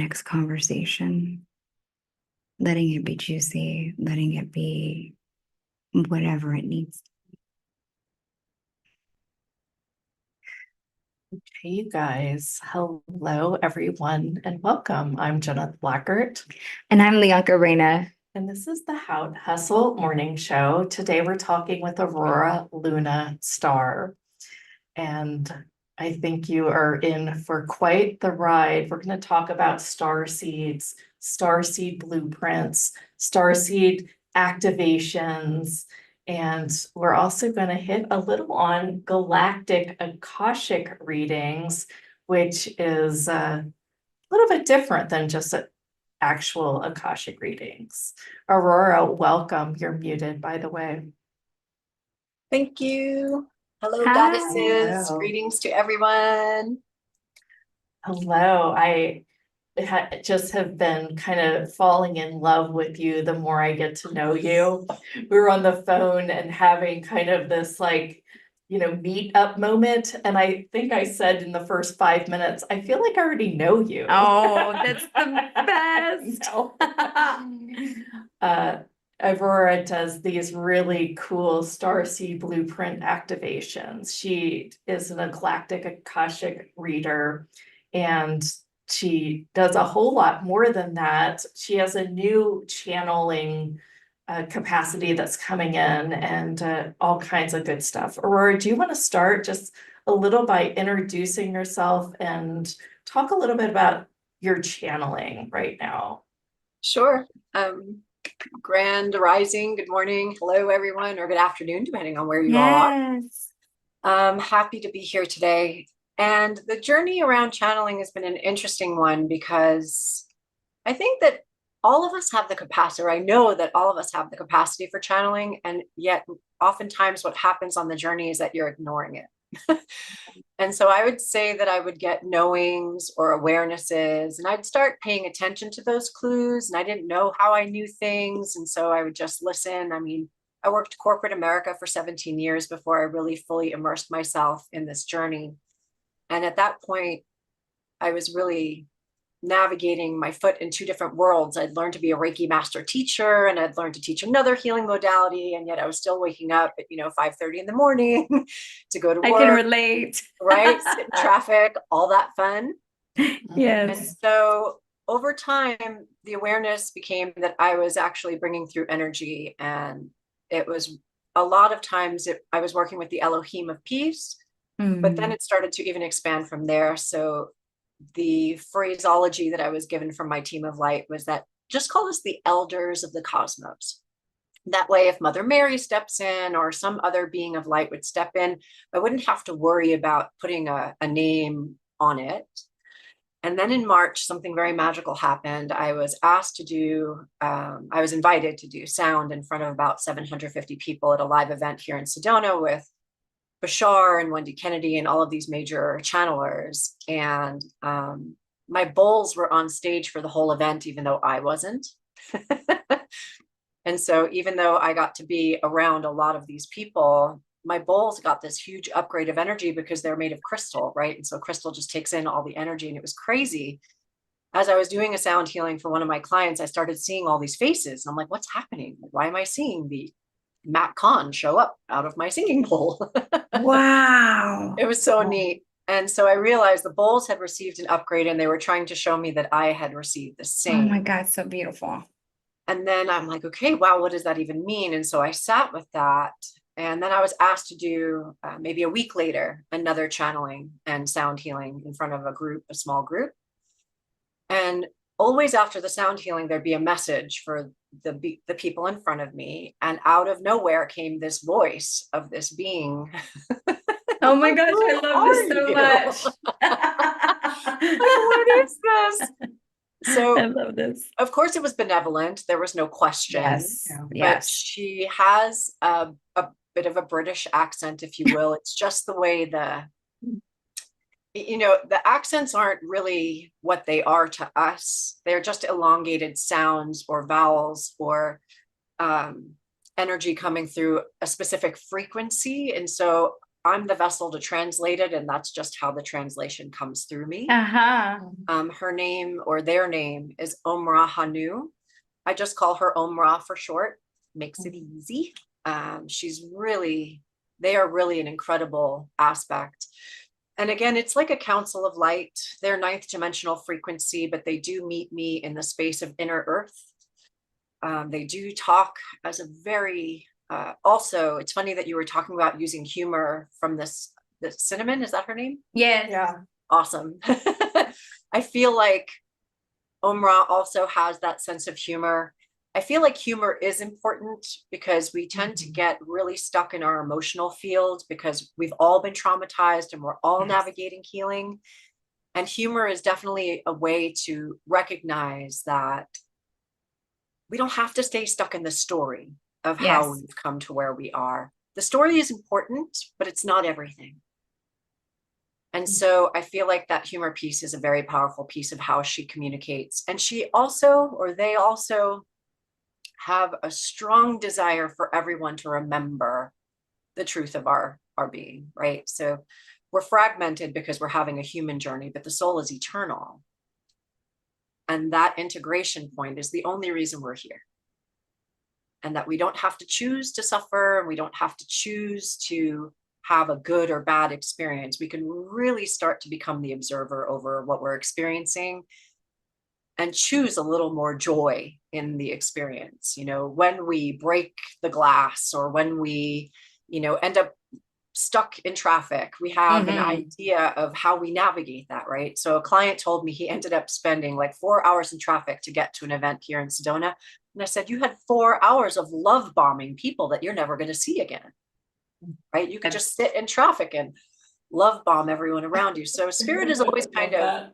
next conversation, letting it be juicy, letting it be whatever it needs. Hey, you guys. Hello, everyone, and welcome. I'm Jenna Blackert. And I'm Leonka Reina. And this is the How to Hustle Morning Show. Today we're talking with Aurora Luna Star. And I think you are in for quite the ride. We're going to talk about star seeds, starseed blueprints, starseed activations, and we're also going to hit a little on Galactic Akashic Readings, which is a little bit different than just actual Akashic readings. Aurora, welcome. You're muted, by the way. Thank you. Hello, Hi. goddesses. Hello. Greetings to everyone. Hello. I just have been kind of falling in love with you the more I get to know you. We were on the phone and having kind of this meet up moment. And I think I said in the first 5 minutes, I feel like I already know you. Oh, that's the best. Aurora does these really cool starseed blueprint activations. She is an Galactic Akashic reader, and she does a whole lot more than that. She has a new channeling capacity that's coming in, and all kinds of good stuff. Aurora, do you want to start just a little by introducing yourself and talk a little bit about your channeling right now? Sure. Grand rising. Good morning. Hello, everyone, or good afternoon, depending on where you all are. Yes. I'm happy to be here today. And the journey around channeling has been an interesting one because I think that all of us have the capacity, or I know that all of us have the capacity for channeling. And yet oftentimes what happens on the journey is that you're ignoring it. And so I would say that I would get knowings or awarenesses, and I'd start paying attention to those clues. And I didn't know how I knew things. And so I would just listen. I mean, I worked corporate America for 17 years before I really fully immersed myself in this journey. And at that point, I was really navigating my foot in two different worlds. I'd learned to be a Reiki master teacher, and I'd learned to teach another healing modality. And yet I was still waking up at, 5:30 in the morning to go to work. I can relate. Right? Sit in traffic, all that fun. Yes. And so over time, the awareness became that I was actually bringing through energy. And it was a lot of times I was working with the Elohim of peace, but then it started to even expand from there. So the phraseology that I was given from my team of light was that just call us the elders of the cosmos. That way, if Mother Mary steps in or some other being of light would step in, I wouldn't have to worry about putting a name on it. And then in March, something very magical happened. I was invited to do sound in front of about 750 people at a live event here in Sedona with Bashar and Wendy Kennedy and all of these major channelers. And my bowls were on stage for the whole event, even though I wasn't. And so even though I got to be around a lot of these people, my bowls got this huge upgrade of energy because they're made of crystal, right? And so crystal just takes in all the energy, and it was crazy. As I was doing a sound healing for one of my clients, I started seeing all these faces. And I'm like, what's happening? Why am I seeing the Matt Kahn show up out of my singing bowl? Wow. It was so neat. And so I realized the bowls had received an upgrade, and they were trying to show me that I had received the same. Oh my God, so beautiful. And then I'm like, okay, wow, what does that even mean? And so I sat with that. And then I was asked to do maybe a week later, another channeling and sound healing in front of a small group. And always after the sound healing, there'd be a message for the people in front of me. And out of nowhere came this voice of this being. Oh my gosh, I love this so much. What is this? So I love this. Of course, it was benevolent. There was no question. Yes. But Yes. she has a bit of a British accent, if you will. It's just the way the accents aren't really what they are to us. They're just elongated sounds or vowels or energy coming through a specific frequency. And so I'm the vessel to translate it, and that's just how the translation comes through me. Her name, or their name, is Omra Hanu. I just call her Omra for short, makes it easy. They are really an incredible aspect. And again, it's like a council of light. They're ninth dimensional frequency, but they do meet me in the space of inner earth. They do talk as a very, also, it's funny that you were talking about using humor from the Cinnamon, is that her name? Yes. Yeah. Awesome. I feel like Omra also has that sense of humor. I feel like humor is important because we tend to get really stuck in our emotional field because we've all been traumatized and we're all navigating healing. And humor is definitely a way to recognize that we don't have to stay stuck in the story of how we've come to where we are. The story is important, but it's not everything. And so I feel like that humor piece is a very powerful piece of how she communicates. And she also, or they also, have a strong desire for everyone to remember the truth of our being, right? So we're fragmented because we're having a human journey, but the soul is eternal. And that integration point is the only reason we're here. And that we don't have to choose to suffer, and we don't have to choose to have a good or bad experience. We can really start to become the observer over what we're experiencing and choose a little more joy in the experience. You know, when we break the glass, or when we, you know, end up stuck in traffic, we have an idea of how we navigate that, right? So a client told me he ended up spending like 4 hours in traffic to get to an event here in Sedona. And I said, you had 4 hours of love bombing people that you're never going to see again, right? You could just sit in traffic and love bomb everyone around you. So spirit is always kind of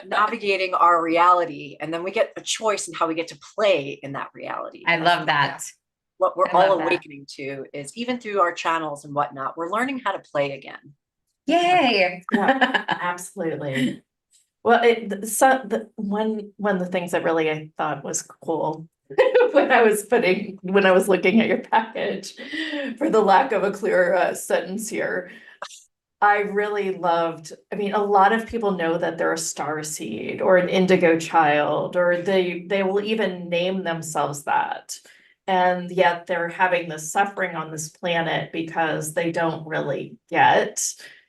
navigating our reality, and then we get a choice in how we get to play in that reality. I love that. What we're all awakening to is, even through our channels and whatnot, we're learning how to play again. Yay. Yeah, absolutely. Well, one of the things that really I thought was cool when I was looking at your package, for the lack of a clear sentence here, I really loved, I mean, a lot of people know that they're a starseed or an indigo child, or they will even name themselves that. And yet they're having this suffering on this planet because they don't really get,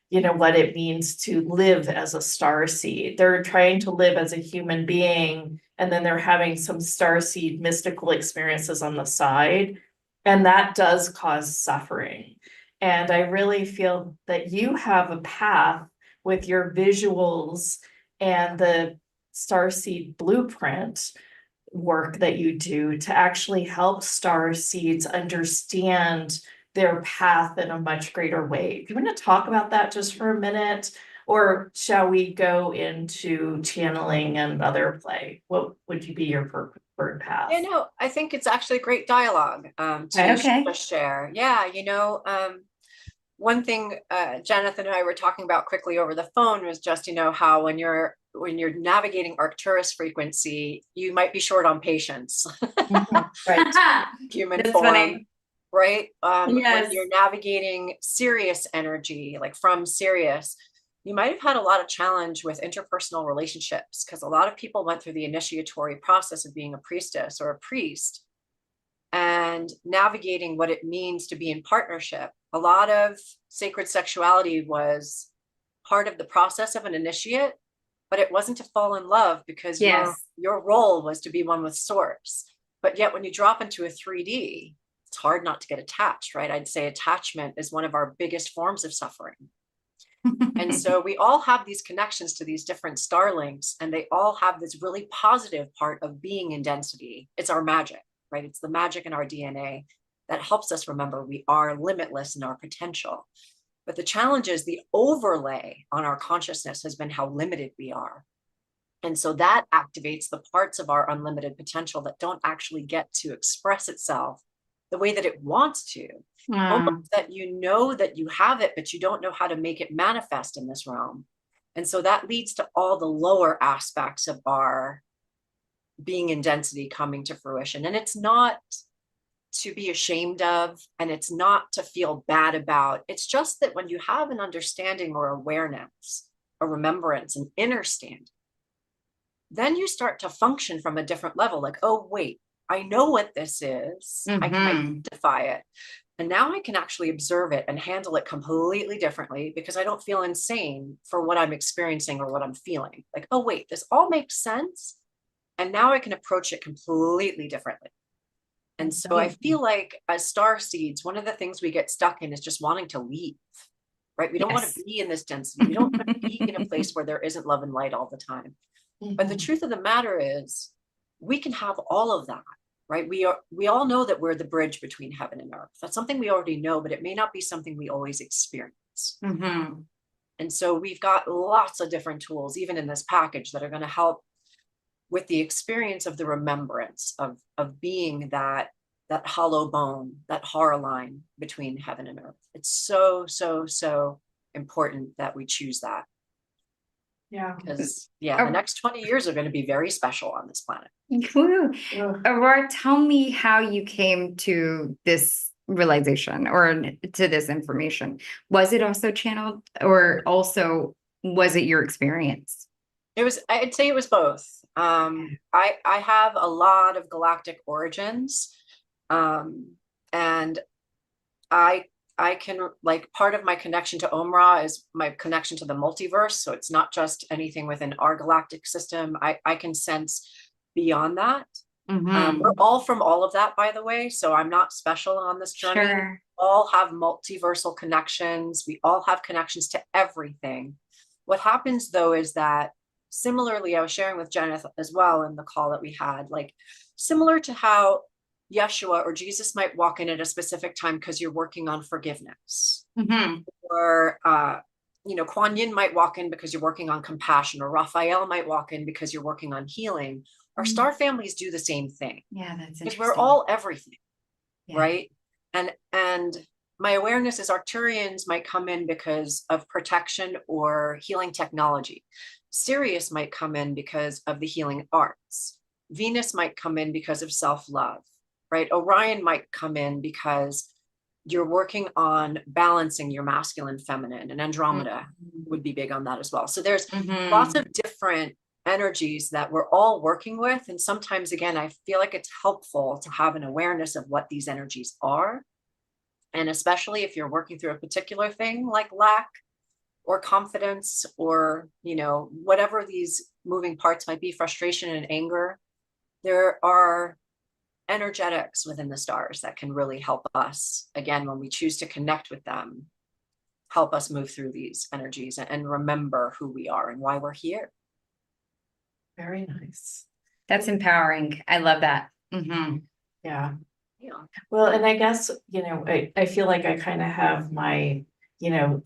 you know, what it means to live as a starseed. They're trying to live as a human being, and then they're having some starseed mystical experiences on the side. And that does cause suffering. And I really feel that you have a path with your visuals and the Starseed blueprint work that you do to actually help starseeds understand their path in a much greater way. Do you want to talk about that just for a minute? Or shall we go into channeling and other play? What would you be your preferred path? Yeah, no, I think it's actually a great dialogue to share. Yeah, you know, one thing Jonathan and I were talking about quickly over the phone was just, you know, how when you're navigating Arcturus frequency, you might be short on patience. Right. Human That's form. funny. Right? Yes. When you're navigating Sirius energy, like from Sirius, you might have had a lot of challenge with interpersonal relationships, because a lot of people went through the initiatory process of being a priestess or a priest and navigating what it means to be in partnership. A lot of sacred sexuality was part of the process of an initiate, but it wasn't to fall in love, because your role was to be one with source. But yet when you drop into a 3D, it's hard not to get attached, right? I'd say attachment is one of our biggest forms of suffering. And so we all have these connections to these different star links, and they all have this really positive part of being in density. It's our magic, right? It's the magic in our DNA that helps us remember we are limitless in our potential. But the challenge is the overlay on our consciousness has been how limited we are. And so that activates the parts of our unlimited potential that don't actually get to express itself the way that it wants to. Almost that you know that you have it, but you don't know how to make it manifest in this realm. And so that leads to all the lower aspects of our being in density coming to fruition. And it's not to be ashamed of, and it's not to feel bad about. It's just that when you have an understanding or awareness, a remembrance, an inner stand, then you start to function from a different level. Like, oh, wait, I know what this is. I can identify it. And now I can actually observe it and handle it completely differently because I don't feel insane for what I'm experiencing or what I'm feeling. Like, oh, wait, this all makes sense. And now I can approach it completely differently. And so I feel like as star seeds, one of the things we get stuck in is just wanting to leave, right? We don't want to be in this density. We don't want to be in a place where there isn't love and light all the time. But the truth of the matter is we can have all of that, right? We all know that we're the bridge between heaven and earth. That's something we already know, but it may not be something we always experience. And so we've got lots of different tools, even in this package, that are going to help with the experience of the remembrance of being that hollow bone, that horror line between heaven and earth. It's so, so, so important that we choose that. Yeah. Because the next 20 years are going to be very special on this planet. Aurora, tell me how you came to this realization or to this information. Was it also channeled, or also was it your experience? I'd say it was both. I have a lot of galactic origins. And I can, like, part of my connection to Omra is my connection to the multiverse. So it's not just anything within our galactic system. I can sense beyond that. We're all from all of that, by the way. So I'm not special on this journey. Sure. We all have multiversal connections. We all have connections to everything. What happens though is that, similarly, I was sharing with Jenith as well in the call that we had, like, similar to how Yeshua or Jesus might walk in at a specific time because you're working on forgiveness. Or, Kuan Yin might walk in because you're working on compassion, or Raphael might walk in because you're working on healing. Our star families do the same thing. Yeah, that's interesting. Because we're all everything, right? And my awareness is Arcturians might come in because of protection or healing technology. Sirius might come in because of the healing arts. Venus might come in because of self-love, right? Orion might come in because you're working on balancing your masculine, feminine, and Andromeda would be big on that as well. So there's lots of different energies that we're all working with. And sometimes, again, I feel like it's helpful to have an awareness of what these energies are. And especially if you're working through a particular thing like lack or confidence, or, whatever these moving parts might be, frustration and anger, there are energetics within the stars that can really help us, again, when we choose to connect with them, help us move through these energies and remember who we are and why we're here. Very nice. That's empowering. I love that. Yeah. Well, and I guess, I feel like I kind of have my,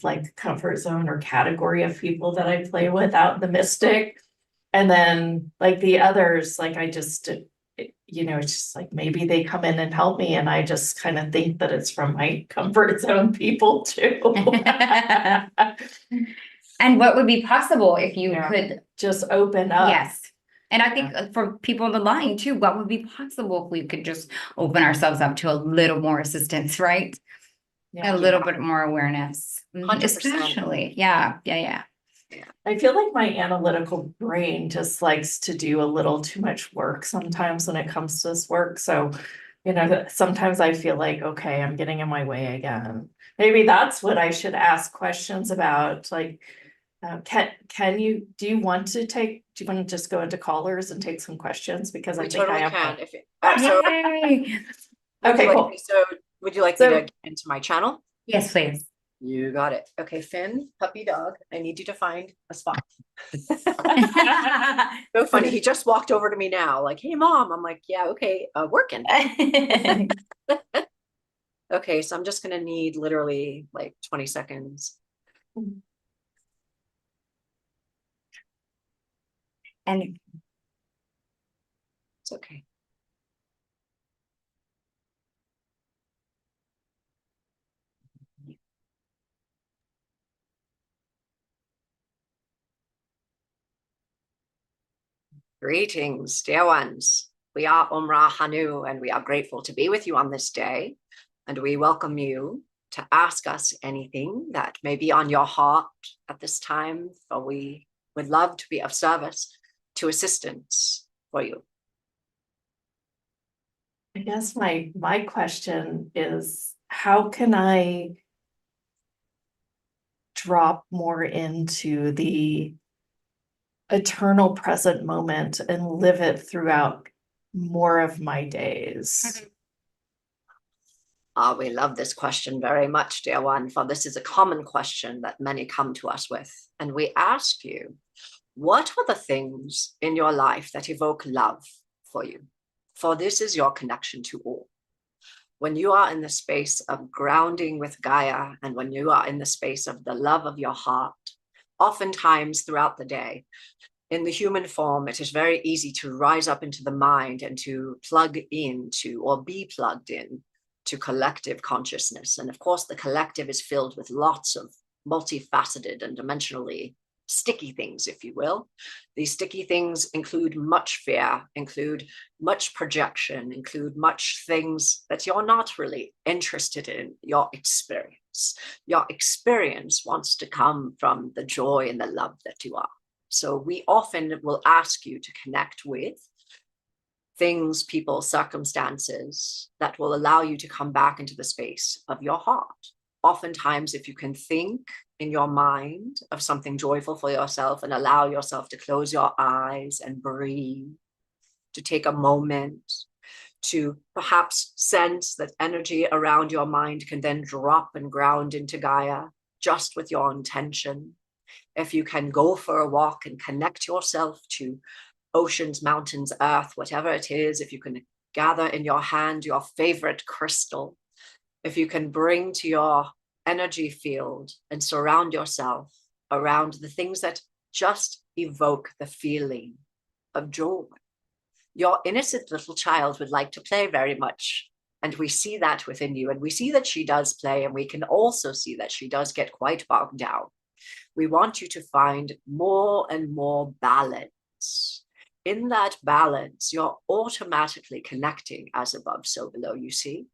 like, comfort zone or category of people that I play with out in the mystic. And then, like, the others, like, I just, it's just like maybe they come in and help me, and I just kind of think that it's from my comfort zone people too. And what would be possible if you could just open up? Yes. And I think for people on the line too, what would be possible if we could just open ourselves up to a little more assistance, right? A little bit more awareness. 100%. Especially. Yeah. I feel like my analytical brain just likes to do a little too much work sometimes when it comes to this work. So, sometimes I feel like, okay, I'm getting in my way again. Maybe that's what I should ask questions about. Like, do you want to just go into callers and take some questions? Because I think totally I can. Okay, cool. So would you like me to get into my channel? Yes, please. You got it. Okay, Finn, puppy dog, I need you to find a spot. So funny. He just walked over to me now, like, hey, mom. I'm like, yeah, okay, working. Okay, so I'm just going to need literally like 20 seconds. And it's okay. Greetings, dear ones. We are Omra Hanu, and we are grateful to be with you on this day. And we welcome you to ask us anything that may be on your heart at this time, for we would love to be of service to assistance for you. I guess my question is, how can I drop more into the eternal present moment and live it throughout more of my days? We love this question very much, dear one, for this is a common question that many come to us with. And we ask you, what are the things in your life that evoke love for you? For this is your connection to all. When you are in the space of grounding with Gaia, and when you are in the space of the love of your heart, oftentimes throughout the day, in the human form, it is very easy to rise up into the mind and to plug into or be plugged in to collective consciousness. And of course, the collective is filled with lots of multifaceted and dimensionally sticky things, if you will. These sticky things include much fear, include much projection, include much things that you're not really interested in your experience. Your experience wants to come from the joy and the love that you are. So we often will ask you to connect with things, people, circumstances that will allow you to come back into the space of your heart. Oftentimes, if you can think in your mind of something joyful for yourself and allow yourself to close your eyes and breathe, to take a moment to perhaps sense that energy around your mind can then drop and ground into Gaia just with your intention. If you can go for a walk and connect yourself to oceans, mountains, earth, whatever it is, if you can gather in your hand your favorite crystal, if you can bring to your energy field and surround yourself around the things that just evoke the feeling of joy. Your innocent little child would like to play very much. And we see that within you. And we see that she does play. And we can also see that she does get quite bogged down. We want you to find more and more balance. In that balance, you're automatically connecting as above, so below, you see.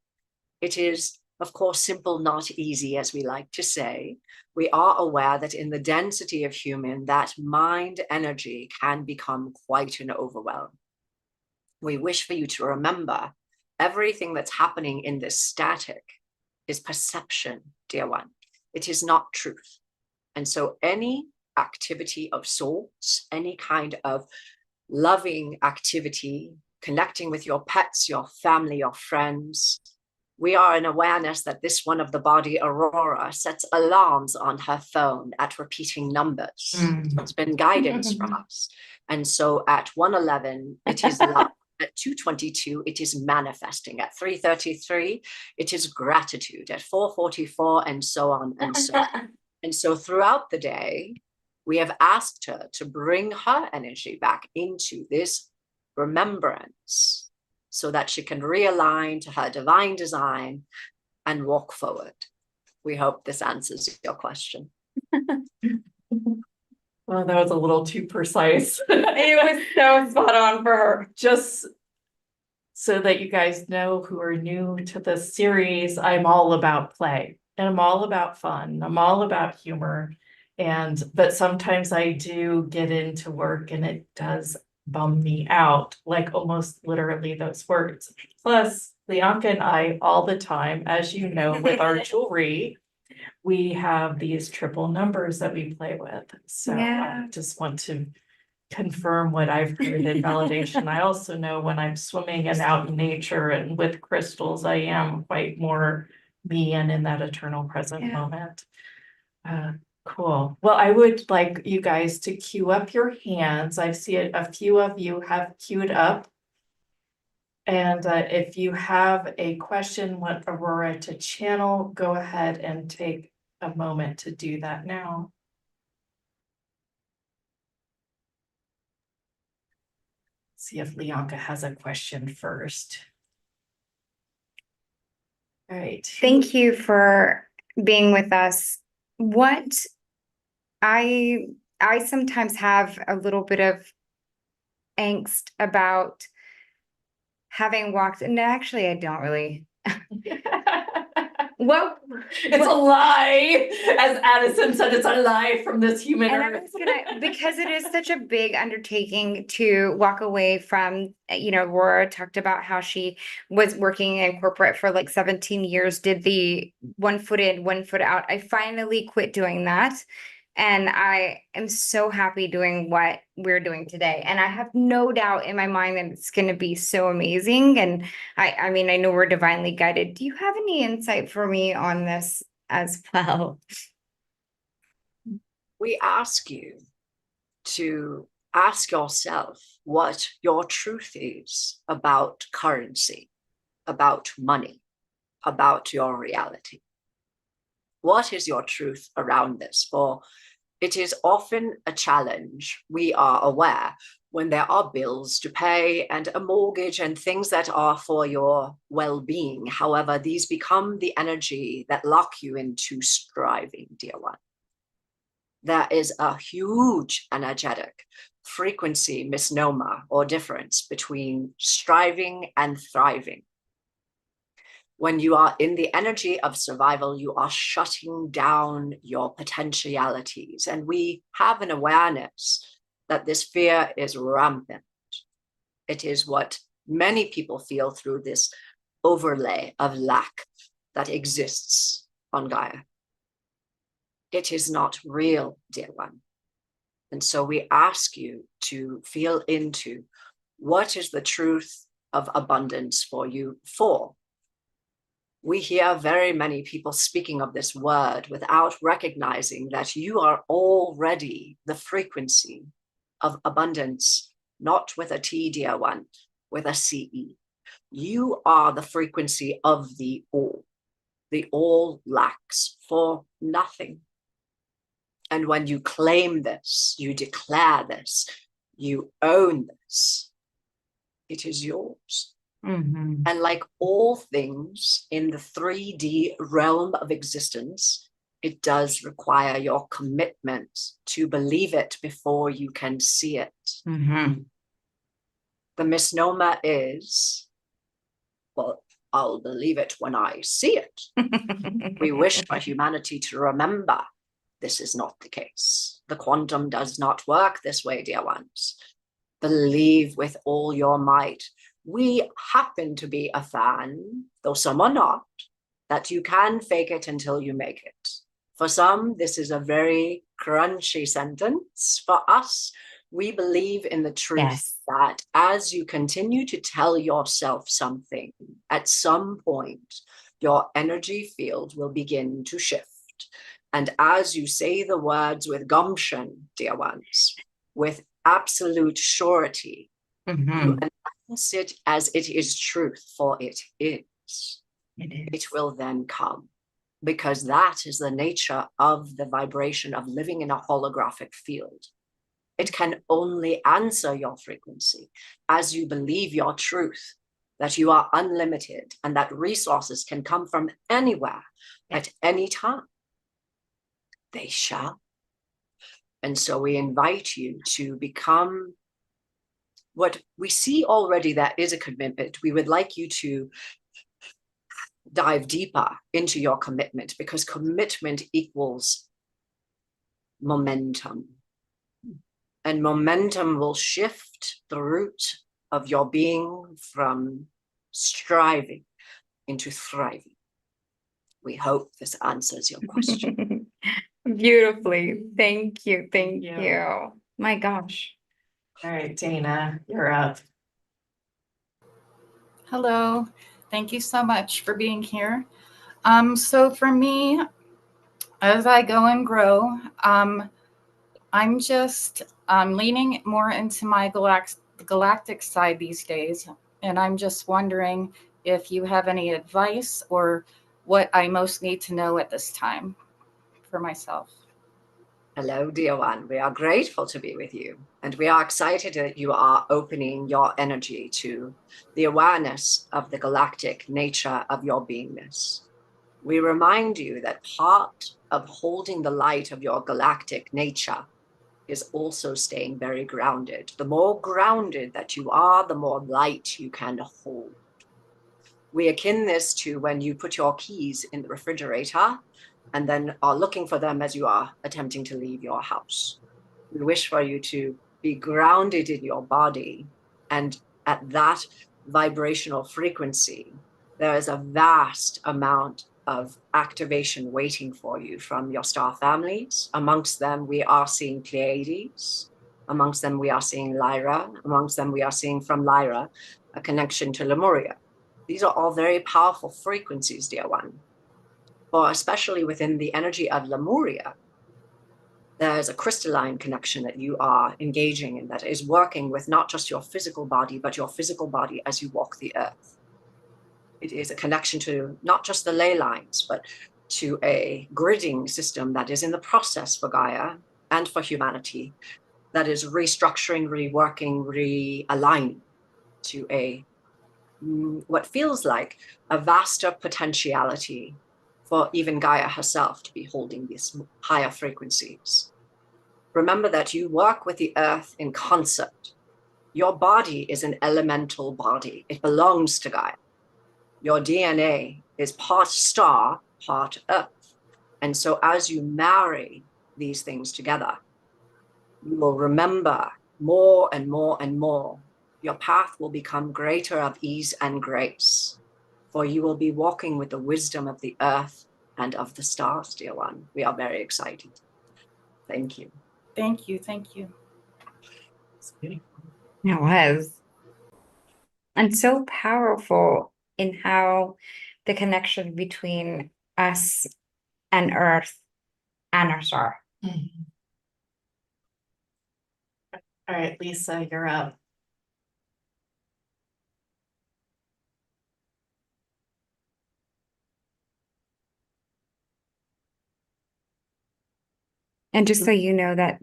It is, of course, simple, not easy, as we like to say. We are aware that in the density of human, that mind energy can become quite an overwhelm. We wish for you to remember everything that's happening in this static is perception, dear one. It is not truth. And so any activity of sorts, any kind of loving activity, connecting with your pets, your family, your friends, we are in awareness that this one of the body, Aurora, sets alarms on her phone at repeating numbers. It's been guidance from us. And so at 111, it is love. At 222, it is manifesting. At 333, it is gratitude. At 444, and so on and so on. And so throughout the day, we have asked her to bring her energy back into this remembrance so that she can realign to her divine design and walk forward. We hope this answers your question. Well, that was a little too precise. It was so spot on for her. Just so that you guys know who are new to this series, I'm all about play and I'm all about fun. I'm all about humor. But sometimes I do get into work and it does bum me out, like almost literally those words. Plus, Lianka and I all the time, as you know, with our jewelry, we have these triple numbers that we play with. So Yeah. I just want to confirm what I've heard in validation. I also know when I'm swimming and out in nature and with crystals, I am quite more me and in that eternal present moment. Cool. Well, I would like you guys to queue up your hands. I see a few of you have queued up. And if you have a question, want Aurora to channel, go ahead and take a moment to do that now. See if Lianka has a question first. All right. Thank you for being with us. What I sometimes have a little bit of angst about having walked, no, actually, I don't really. Well, It's a lie. As Addison said, it's a lie from this human and I earth. was gonna, because it is such a big undertaking to walk away from, Aurora talked about how she was working in corporate for like 17 years, did the 1 foot in, 1 foot out. I finally quit doing that. And I am so happy doing what we're doing today. And I have no doubt in my mind that it's going to be so amazing. And I mean, I know we're divinely guided. Do you have any insight for me on this as well? We ask you to ask yourself what your truth is about currency, about money, about your reality. What is your truth around this? For it is often a challenge, we are aware, when there are bills to pay and a mortgage and things that are for your well-being. However, these become the energy that lock you into striving, dear one. There is a huge energetic frequency misnomer or difference between striving and thriving. When you are in the energy of survival, you are shutting down your potentialities. And we have an awareness that this fear is rampant. It is what many people feel through this overlay of lack that exists on Gaia. It is not real, dear one. And so we ask you to feel into what is the truth of abundance for you for. We hear very many people speaking of this word without recognizing that you are already the frequency of abundance, not with a T, dear one, with a CE. You are the frequency of the all. The all lacks for nothing. And when you claim this, you declare this, you own this, it is yours. Mm-hmm. And like all things in the 3D realm of existence, it does require your commitment to believe it before you can see it. Mm-hmm. The misnomer is, well, I'll believe it when I see it. We wish for humanity to remember this is not the case. The quantum does not work this way, dear ones. Believe with all your might. We happen to be a fan, though some are not, that you can fake it until you make it. For some, this is a very crunchy sentence. For us, we believe in the truth that as you continue to tell yourself something, at some point, your energy field will begin to shift. And as you say the words with gumption, dear ones, with absolute surety, you announce it as it is truth, for it is. It will then come, because that is the nature of the vibration of living in a holographic field. It can only answer your frequency as you believe your truth, that you are unlimited and that resources can come from anywhere at any time. They shall. And so we invite you to become what we see already. That is a commitment. We would like you to dive deeper into your commitment, because commitment equals momentum. And momentum will shift the root of your being from striving into thriving. We hope this answers your question. Beautifully. Thank you. Thank you. My gosh. All right, Dana, you're up. Hello. Thank you so much for being here. So for me, as I go and grow, I'm just leaning more into my galactic side these days. And I'm just wondering if you have any advice or what I most need to know at this time for myself. Hello, dear one. We are grateful to be with you. And we are excited that you are opening your energy to the awareness of the galactic nature of your beingness. We remind you that part of holding the light of your galactic nature is also staying very grounded. The more grounded that you are, the more light you can hold. We akin this to when you put your keys in the refrigerator and then are looking for them as you are attempting to leave your house. We wish for you to be grounded in your body, and at that vibrational frequency, there is a vast amount of activation waiting for you from your star families. Amongst them, we are seeing Pleiades. Amongst them, we are seeing Lyra. Amongst them, we are seeing from Lyra a connection to Lemuria. These are all very powerful frequencies, dear one. For especially within the energy of Lemuria, there's a crystalline connection that you are engaging in that is working with not just your physical body, but your physical body as you walk the earth. It is a connection to not just the ley lines, but to a gridding system that is in the process for Gaia and for humanity, that is restructuring, reworking, realigning to a what feels like a vaster potentiality for even Gaia herself to be holding these higher frequencies. Remember that you work with the earth in concert. Your body is an elemental body. It belongs to Gaia. Your DNA is part star, part earth. And so as you marry these things together, you will remember more and more and more. Your path will become greater of ease and grace, for you will be walking with the wisdom of the earth and of the stars, dear one. We are very excited. Thank you. Thank you. Thank you. It was. And so powerful in how the connection between us and Earth and our star. Mhm. All right, Lisa, you're up. And just so you know that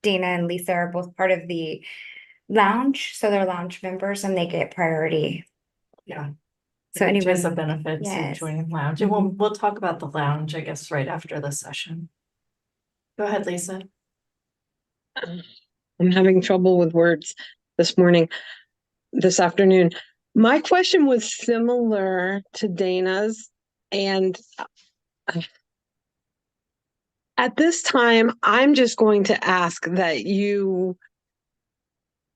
Dana and Lisa are both part of the lounge, so they're lounge members and they get priority. Yeah. So Which is a anyone, benefit to yes. joining lounge. And we'll talk about the lounge, I guess, right after the session. Go ahead, Lisa. I'm having trouble with words this afternoon. My question was similar to Dana's, and at this time, I'm just going to ask that you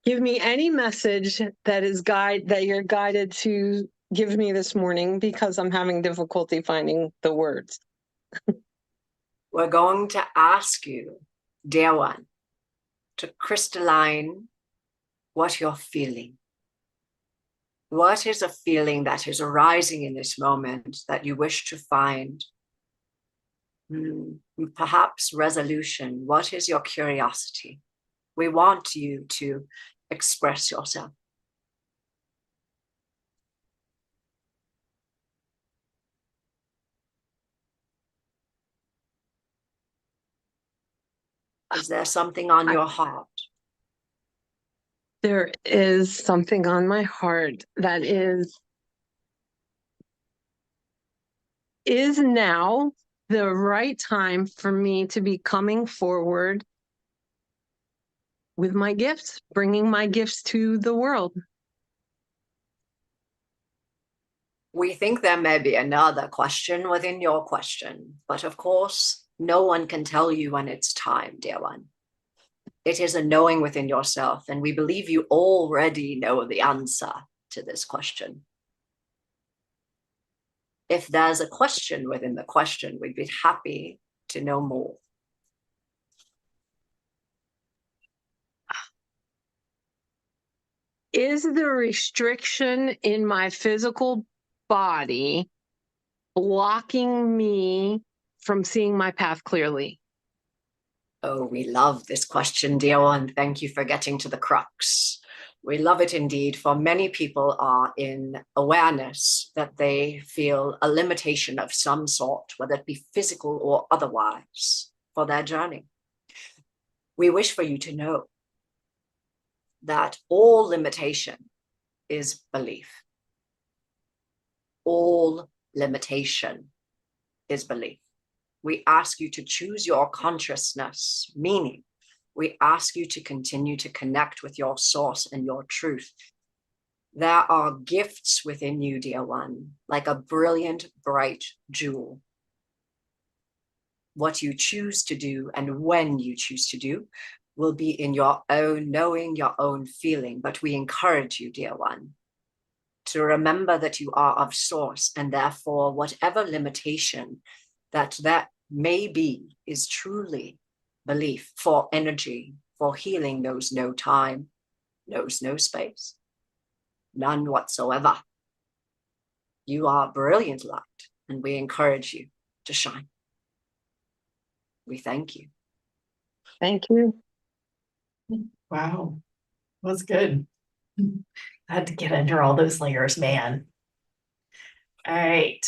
give me any message that you're guided to give me this morning, because I'm having difficulty finding the words. We're going to ask you, dear one, to crystalline what you're feeling. What is a feeling that is arising in this moment that you wish to find? Perhaps resolution. What is your curiosity? We want you to express yourself. Is there something on your heart? There is something on my heart that is now the right time for me to be coming forward with my gifts, bringing my gifts to the world. We think there may be another question within your question, but of course, no one can tell you when it's time, dear one. It is a knowing within yourself, and we believe you already know the answer to this question. If there's a question within the question, we'd be happy to know more. Is the restriction in my physical body blocking me from seeing my path clearly? Oh, we love this question, dear one. Thank you for getting to the crux. We love it indeed, for many people are in awareness that they feel a limitation of some sort, whether it be physical or otherwise, for their journey. We wish for you to know that all limitation is belief. All limitation is belief. We ask you to choose your consciousness, meaning We ask you to continue to connect with your source and your truth. There are gifts within you, dear one, like a brilliant, bright jewel. What you choose to do and when you choose to do will be in your own knowing, your own feeling. But we encourage you, dear one, to remember that you are of source, and therefore whatever limitation that may be is truly belief. For energy, for healing knows no time, knows no space, none whatsoever. You are brilliant light, and we encourage you to shine. We thank you. Thank you. Wow, that was good. I had to get under all those layers, man. All right,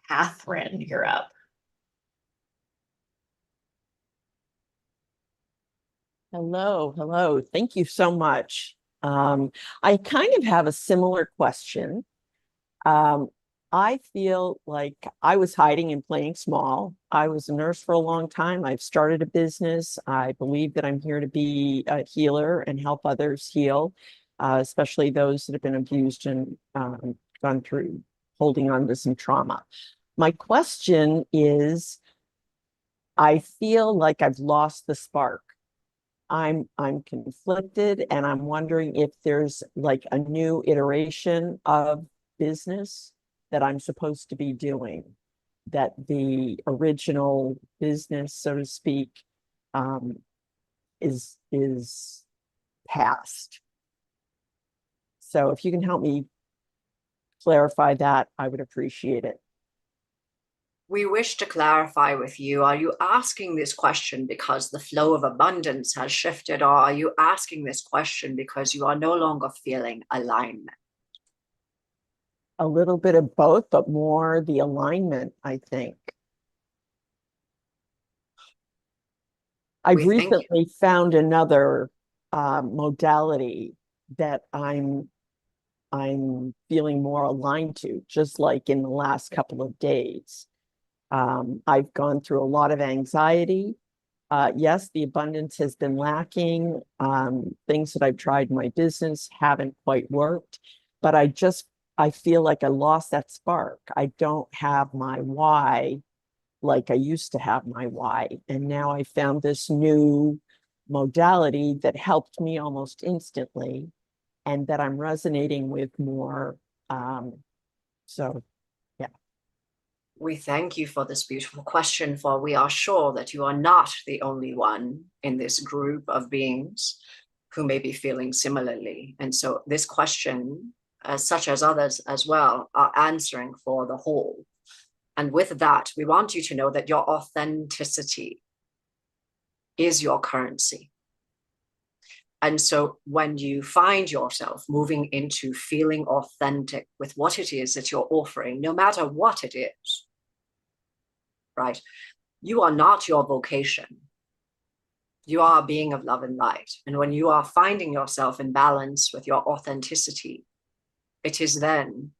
Catherine, you're up. Hello, hello. Thank you so much. I kind of have a similar question. I feel like I was hiding and playing small. I was a nurse for a long time. I've started a business. I believe that I'm here to be a healer and help others heal, especially those that have been abused and gone through holding on to some trauma. My question is, I feel like I've lost the spark. I'm conflicted, and I'm wondering if there's like a new iteration of business that I'm supposed to be doing, that the original business, so to speak, is past. So if you can help me clarify that, I would appreciate it. We wish to clarify with you, are you asking this question because the flow of abundance has shifted, or are you asking this question because you are no longer feeling alignment? A little bit of both, but more the alignment, I think. I've recently found another modality that I'm feeling more aligned to, just like in the last couple of days. I've gone through a lot of anxiety. Yes, the abundance has been lacking. Things that I've tried in my business haven't quite worked, but I feel like I lost that spark. I don't have my why like I used to have my why. And now I found this new modality that helped me almost instantly and that I'm resonating with more. So, yeah. We thank you for this beautiful question, for we are sure that you are not the only one in this group of beings who may be feeling similarly. And so this question, such as others as well, are answering for the whole. And with that, we want you to know that your authenticity is your currency. And so when you find yourself moving into feeling authentic with what it is that you're offering, no matter what it is, right? You are not your vocation. You are a being of love and light. And when you are finding yourself in balance with your authenticity, it is then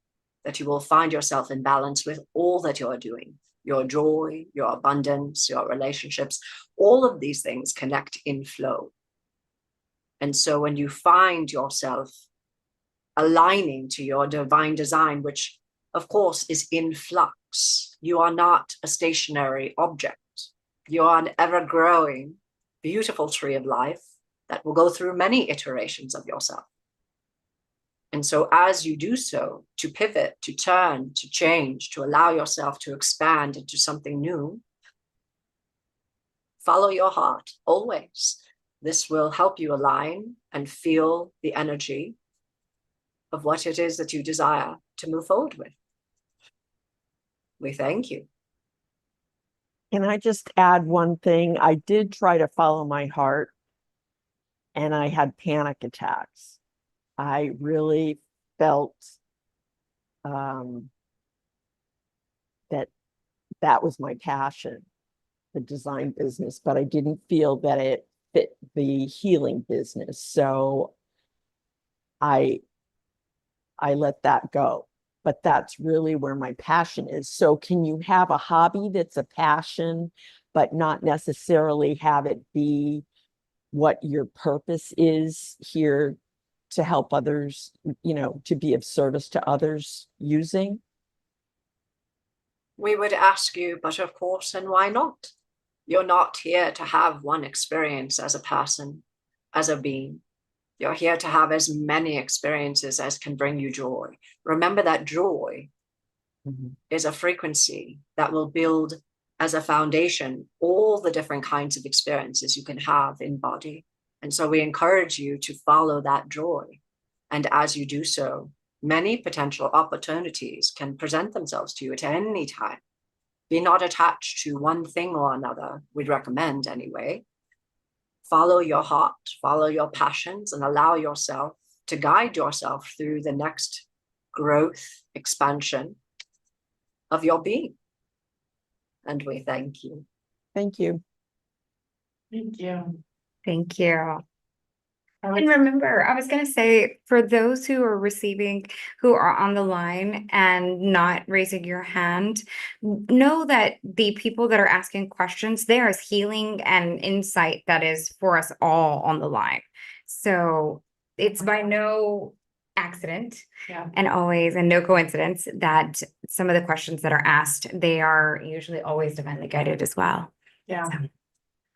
that you will find yourself in balance with all that you're doing, your joy, your abundance, your relationships. All of these things connect in flow. And so when you find yourself aligning to your divine design, which of course is in flux, you are not a stationary object. You are an ever-growing, beautiful tree of life that will go through many iterations of yourself. And so as you do so, to pivot, to turn, to change, to allow yourself to expand into something new, follow your heart always. This will help you align and feel the energy of what it is that you desire to move forward with. We thank you. Can I just add one thing? I did try to follow my heart, and I had panic attacks. I really felt that was my passion, the design business, but I didn't feel that it fit the healing business. So I let that go. But that's really where my passion is. So can you have a hobby that's a passion, but not necessarily have it be what your purpose is here to help others, to be of service to others using? We would ask you, but of course, and why not? You're not here to have one experience as a person, as a being. You're here to have as many experiences as can bring you joy. Remember that joy is a frequency that will build as a foundation all the different kinds of experiences you can have in body. And so we encourage you to follow that joy. And as you do so, many potential opportunities can present themselves to you at any time. Be not attached to one thing or another, we'd recommend anyway. Follow your heart, follow your passions, and allow yourself to guide yourself through the next growth, expansion of your being. And we thank you. Thank you. Thank you. Thank you. And remember, I was going to say, for those who are who are on the line and not raising your hand, know that the people that are asking questions, there is healing and insight that is for us all on the line. So it's by no accident and no coincidence that some of the questions that are asked, they are usually always divinely guided as well. Yeah.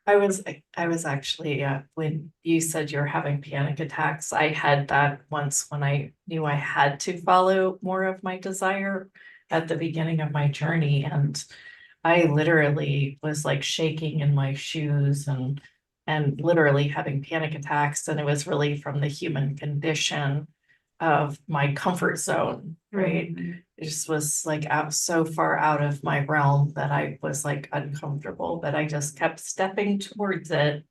I was actually, when you said you're having panic attacks, I had that once when I knew I had to follow more of my desire at the beginning of my journey. And I literally was like shaking in my shoes and literally having panic attacks. And it was really from the human condition of my comfort zone, right? It just was like so far out of my realm that I was like uncomfortable, but I just kept stepping towards it.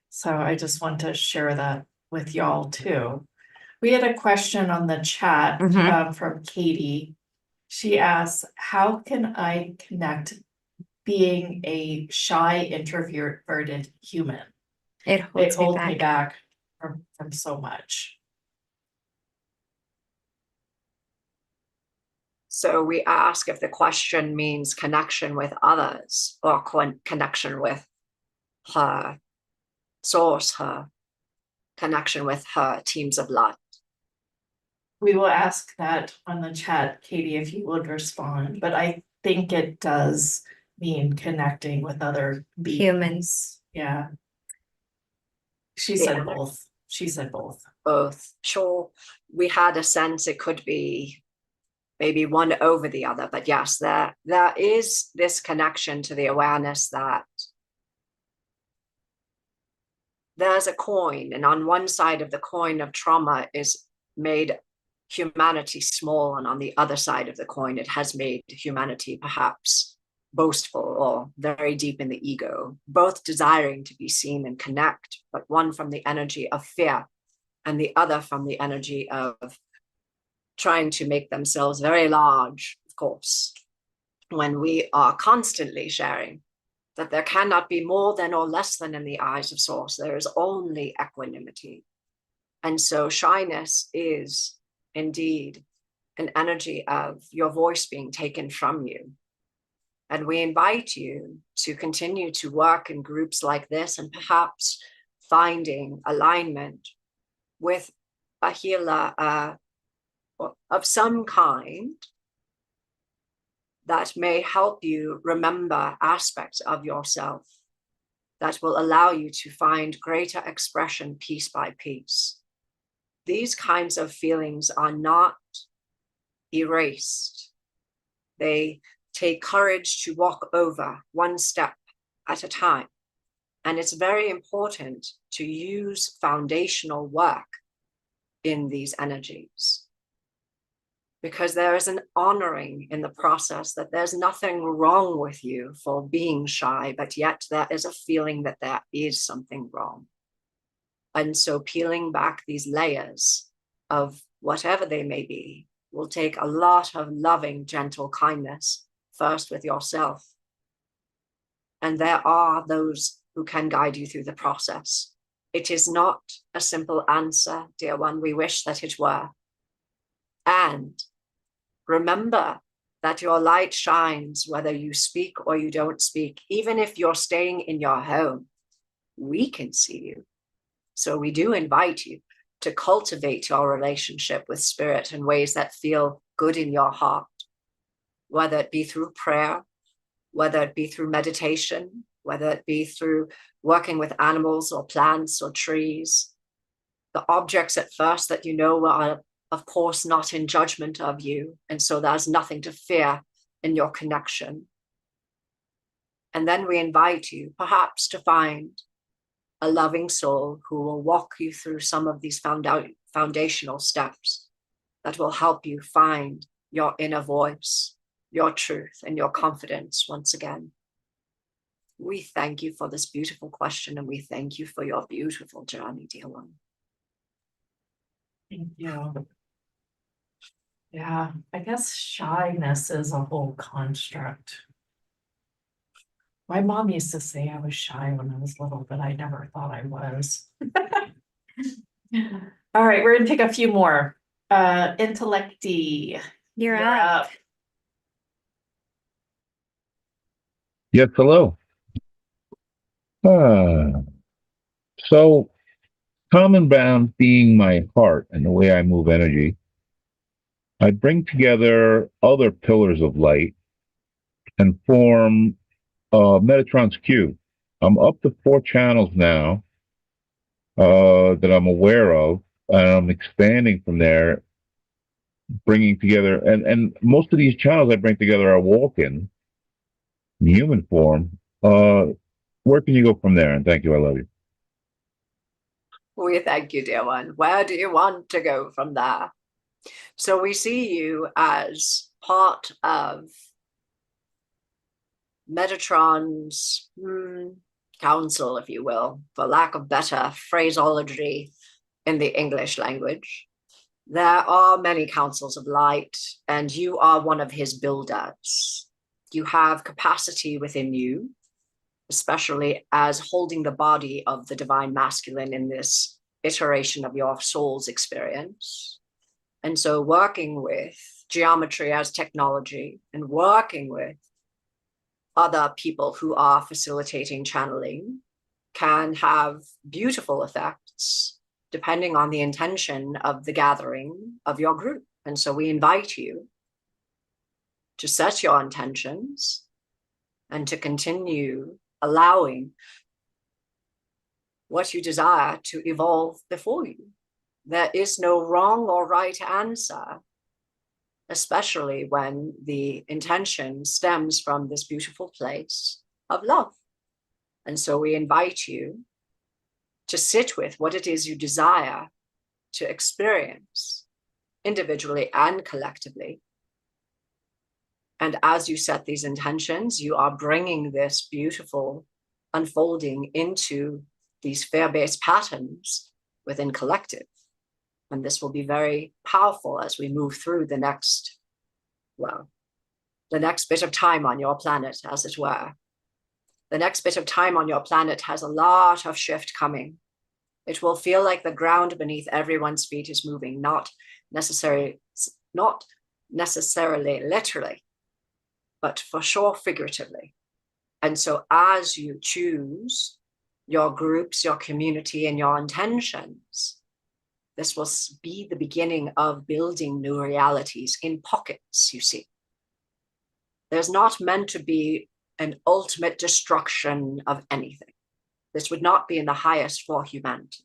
So I just want to share that with y'all too. We had a question on the chat from Katie. She asks, how can I connect being a shy, introverted human? It holds me back from so much. So we ask if the question means connection with others or connection with her source, her connection with her teams of light. We will ask that on the chat, Katie, if you would respond, but I think it does mean connecting with other beings. Humans. Yeah. She said both. She said both. Both. Sure. We had a sense it could be maybe one over the other, but yes, there is this connection to the awareness that there's a coin, and on one side of the coin of trauma is made humanity small, and on the other side of the coin it has made humanity perhaps boastful or very deep in the ego, both desiring to be seen and connect, but one from the energy of fear and the other from the energy of trying to make themselves very large. Of course, when we are constantly sharing that there cannot be more than or less than in the eyes of source, there is only equanimity. And so shyness is indeed an energy of your voice being taken from you. And we invite you to continue to work in groups like this and perhaps finding alignment with a healer of some kind that may help you remember aspects of yourself that will allow you to find greater expression piece by piece. These kinds of feelings are not erased. They take courage to walk over one step at a time. And it's very important to use foundational work in these energies, because there is an honoring in the process that there's nothing wrong with you for being shy, but yet there is a feeling that there is something wrong. And so peeling back these layers of whatever they may be will take a lot of loving, gentle kindness, first with yourself. And there are those who can guide you through the process. It is not a simple answer, dear one. We wish that it were. And remember that your light shines whether you speak or you don't speak. Even if you're staying in your home, we can see you. So we do invite you to cultivate your relationship with spirit in ways that feel good in your heart, whether it be through prayer, whether it be through meditation, whether it be through working with animals or plants or trees. The objects at first that you know are, of course, not in judgment of you, and so there's nothing to fear in your connection. And then we invite you perhaps to find a loving soul who will walk you through some of these foundational steps that will help you find your inner voice, your truth, and your confidence once again. We thank you for this beautiful question, and we thank you for your beautiful journey, dear one. Thank you. Yeah, I guess shyness is a whole construct. My mom used to say I was shy when I was little, but I never thought I was. All right, we're gonna take a few more. Intellecty. You're up. Yes, hello. So, common bound being my heart and the way I move energy, I bring together other pillars of light and form Metatron's cube. I'm up to 4 channels now that I'm aware of, and I'm expanding from there, bringing together, and most of these channels I bring together are walk-in, in human form. Where can you go from there? And thank you, I love you. We thank you, dear one. Where do you want to go from there? So we see you as part of Metatron's council, if you will, for lack of better phraseology in the English language. There are many councils of light, and you are one of his builders. You have capacity within you, especially as holding the body of the divine masculine in this iteration of your soul's experience. And so working with geometry as technology and working with other people who are facilitating channeling can have beautiful effects depending on the intention of the gathering of your group. And so we invite you to set your intentions and to continue allowing what you desire to evolve before you. There is no wrong or right answer, especially when the intention stems from this beautiful place of love. And so we invite you to sit with what it is you desire to experience individually and collectively. And as you set these intentions, you are bringing this beautiful unfolding into these fear-based patterns within collective. And this will be very powerful as we move through the next bit of time on your planet, as it were. The next bit of time on your planet has a lot of shift coming. It will feel like the ground beneath everyone's feet is moving, not necessarily literally, but for sure figuratively. And so as you choose your groups, your community, and your intentions, this will be the beginning of building new realities in pockets, you see. There's not meant to be an ultimate destruction of anything. This would not be in the highest for humanity.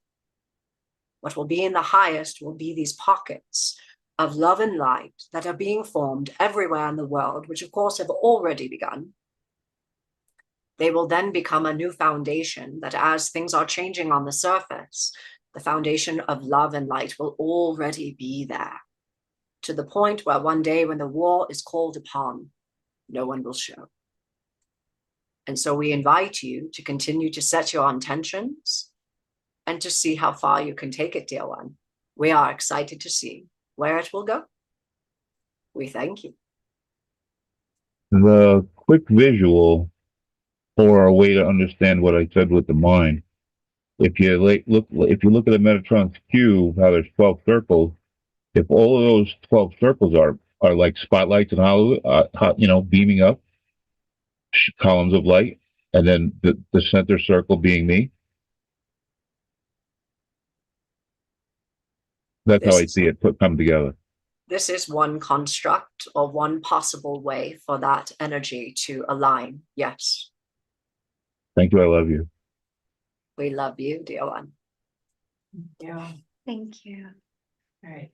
What will be in the highest will be these pockets of love and light that are being formed everywhere in the world, which of course have already begun. They will then become a new foundation that as things are changing on the surface, the foundation of love and light will already be there, to the point where one day when the war is called upon, no one will show. And so we invite you to continue to set your intentions and to see how far you can take it, dear one. We are excited to see where it will go. We thank you. The quick visual or a way to understand what I said with the mind. If you look at the Metatron's cube, how there's 12 circles, if all of those 12 circles are are like spotlights in Hollywood, beaming up columns of light, and then the center circle being me. That's how I see it come together. This is one construct or one possible way for that energy to align. Yes. Thank you. I love you. We love you, dear one. Yeah. Thank you. All right.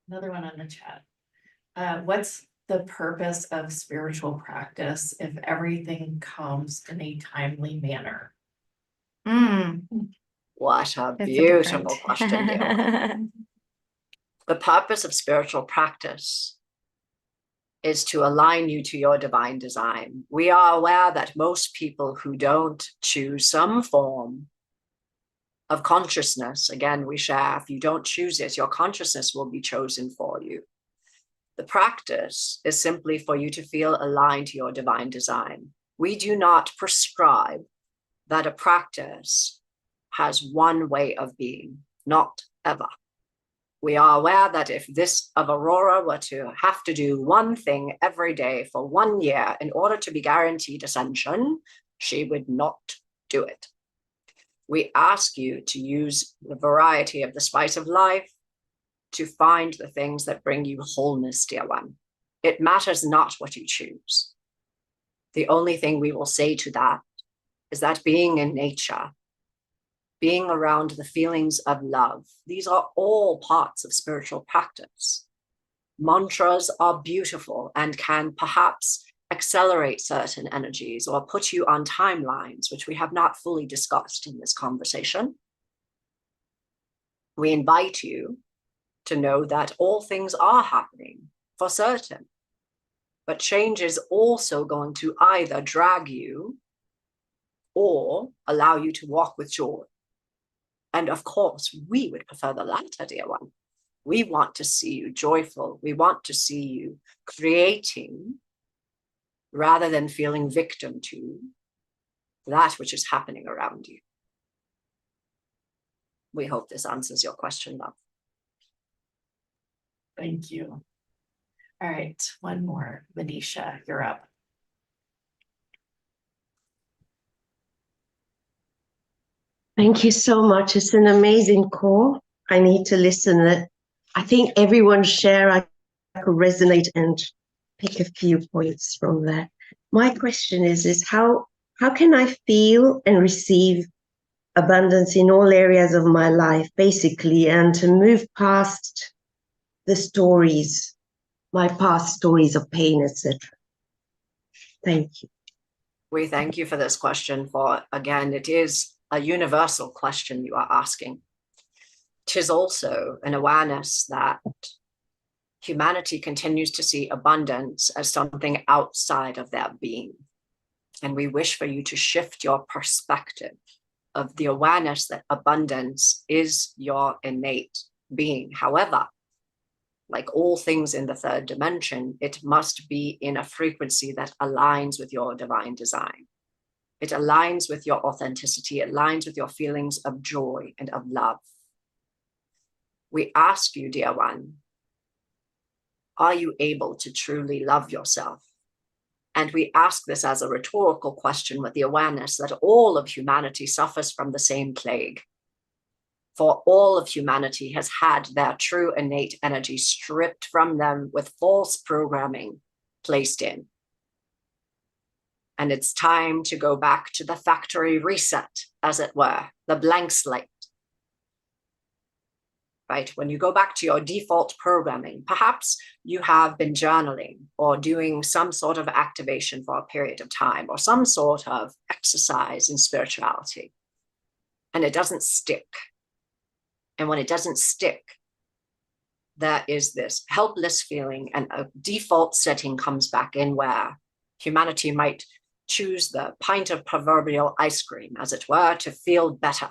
Another one on the chat. What's the purpose of spiritual practice if everything comes in a timely manner? What a That's beautiful different. question, dear one. The purpose of spiritual practice is to align you to your divine design. We are aware that most people who don't choose some form of consciousness, again, we share, if you don't choose it, your consciousness will be chosen for you. The practice is simply for you to feel aligned to your divine design. We do not prescribe that a practice has one way of being, not ever. We are aware that if Aurora were to have to do one thing every day for 1 year in order to be guaranteed ascension, she would not do it. We ask you to use the variety of the spice of life to find the things that bring you wholeness, dear one. It matters not what you choose. The only thing we will say to that is that being in nature, being around the feelings of love, these are all parts of spiritual practice. Mantras are beautiful and can perhaps accelerate certain energies or put you on timelines, which we have not fully discussed in this conversation. We invite you to know that all things are happening for certain, but change is also going to either drag you or allow you to walk with joy. And of course, we would prefer the latter, dear one. We want to see you joyful. We want to see you creating rather than feeling victim to that which is happening around you. We hope this answers your question, love. Thank you. All right, one more. Venetia, you're up. Thank you so much. It's an amazing call. I need to listen. I think everyone's share, I could resonate and pick a few points from that. My question is how can I feel and receive abundance in all areas of my life, basically, and to move past the stories, my past stories of pain, etc. Thank you. We thank you for this question, for again, it is a universal question you are asking. 'Tis also an awareness that humanity continues to see abundance as something outside of their being. And we wish for you to shift your perspective of the awareness that abundance is your innate being. However, like all things in the third dimension, it must be in a frequency that aligns with your divine design. It aligns with your authenticity. It aligns with your feelings of joy and of love. We ask you, dear one, are you able to truly love yourself? And we ask this as a rhetorical question with the awareness that all of humanity suffers from the same plague. For all of humanity has had their true innate energy stripped from them with false programming placed in. And it's time to go back to the factory reset, as it were, the blank slate. Right? When you go back to your default programming, perhaps you have been journaling or doing some sort of activation for a period of time or some sort of exercise in spirituality, and it doesn't stick. And when it doesn't stick, there is this helpless feeling, and a default setting comes back in where humanity might choose the pint of proverbial ice cream, as it were, to feel better.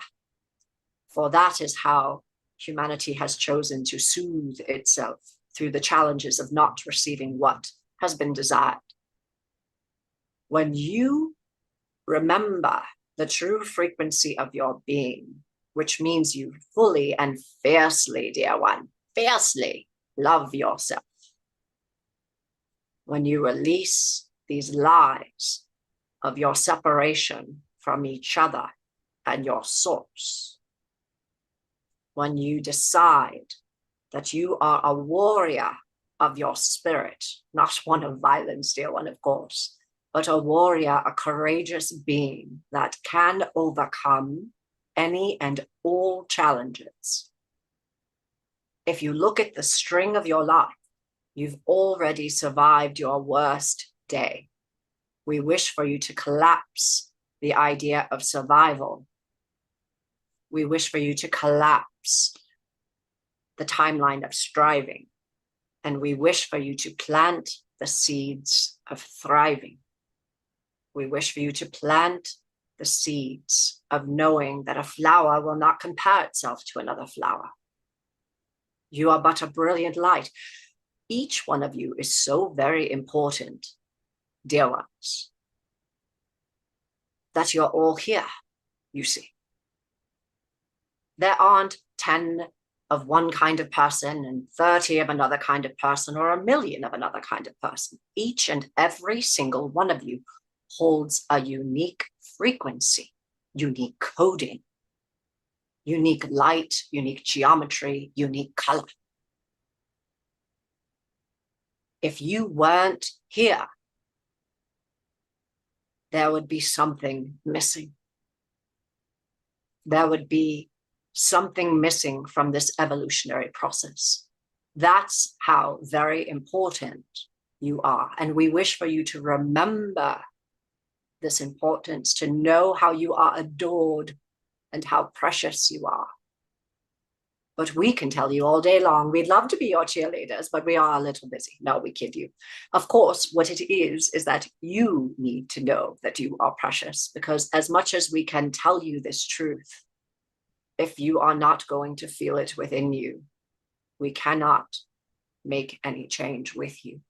For that is how humanity has chosen to soothe itself through the challenges of not receiving what has been desired. When you remember the true frequency of your being, which means you fully and fiercely, dear one, fiercely love yourself, when you release these lies of your separation from each other and your source, when you decide that you are a warrior of your spirit, not one of violence, dear one, of course, but a warrior, a courageous being that can overcome any and all challenges. If you look at the string of your life, you've already survived your worst day. We wish for you to collapse the idea of survival. We wish for you to collapse the timeline of striving. And we wish for you to plant the seeds of thriving. We wish for you to plant the seeds of knowing that a flower will not compare itself to another flower. You are but a brilliant light. Each one of you is so very important, dear ones, that you're all here, you see. There aren't 10 of one kind of person and 30 of another kind of person or 1,000,000 of another kind of person. Each and every single one of you holds a unique frequency, unique coding, unique light, unique geometry, unique color. If you weren't here, there would be something missing. There would be something missing from this evolutionary process. That's how very important you are. And we wish for you to remember this importance, to know how you are adored and how precious you are. But we can tell you all day long, we'd love to be your cheerleaders, but we are a little busy. No, we kid you. Of course, what it is that you need to know that you are precious, because as much as we can tell you this truth, if you are not going to feel it within you, we cannot make any change with you.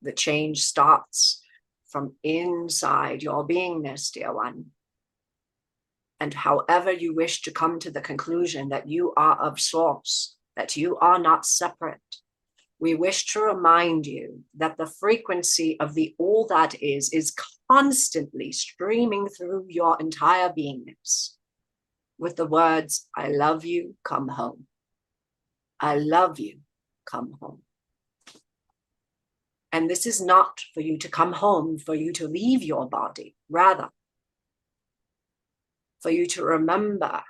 The change starts from inside your beingness, dear one. And however you wish to come to the conclusion that you are of source, that you are not separate, we wish to remind you that the frequency of the all that is constantly streaming through your entire beingness with the words, I love you, come home. I love you, come home. And this is not for you to come home, for you to leave your body, rather, for you to remember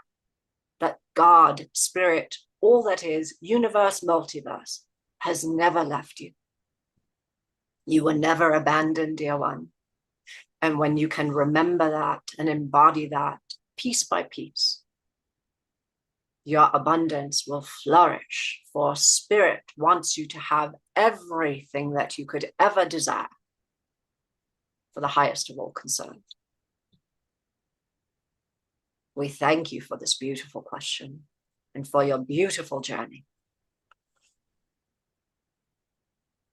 that God, Spirit, all that is, universe, multiverse, has never left you. You were never abandoned, dear one. And when you can remember that and embody that piece by piece, your abundance will flourish, for Spirit wants you to have everything that you could ever desire for the highest of all concerned. We thank you for this beautiful question and for your beautiful journey.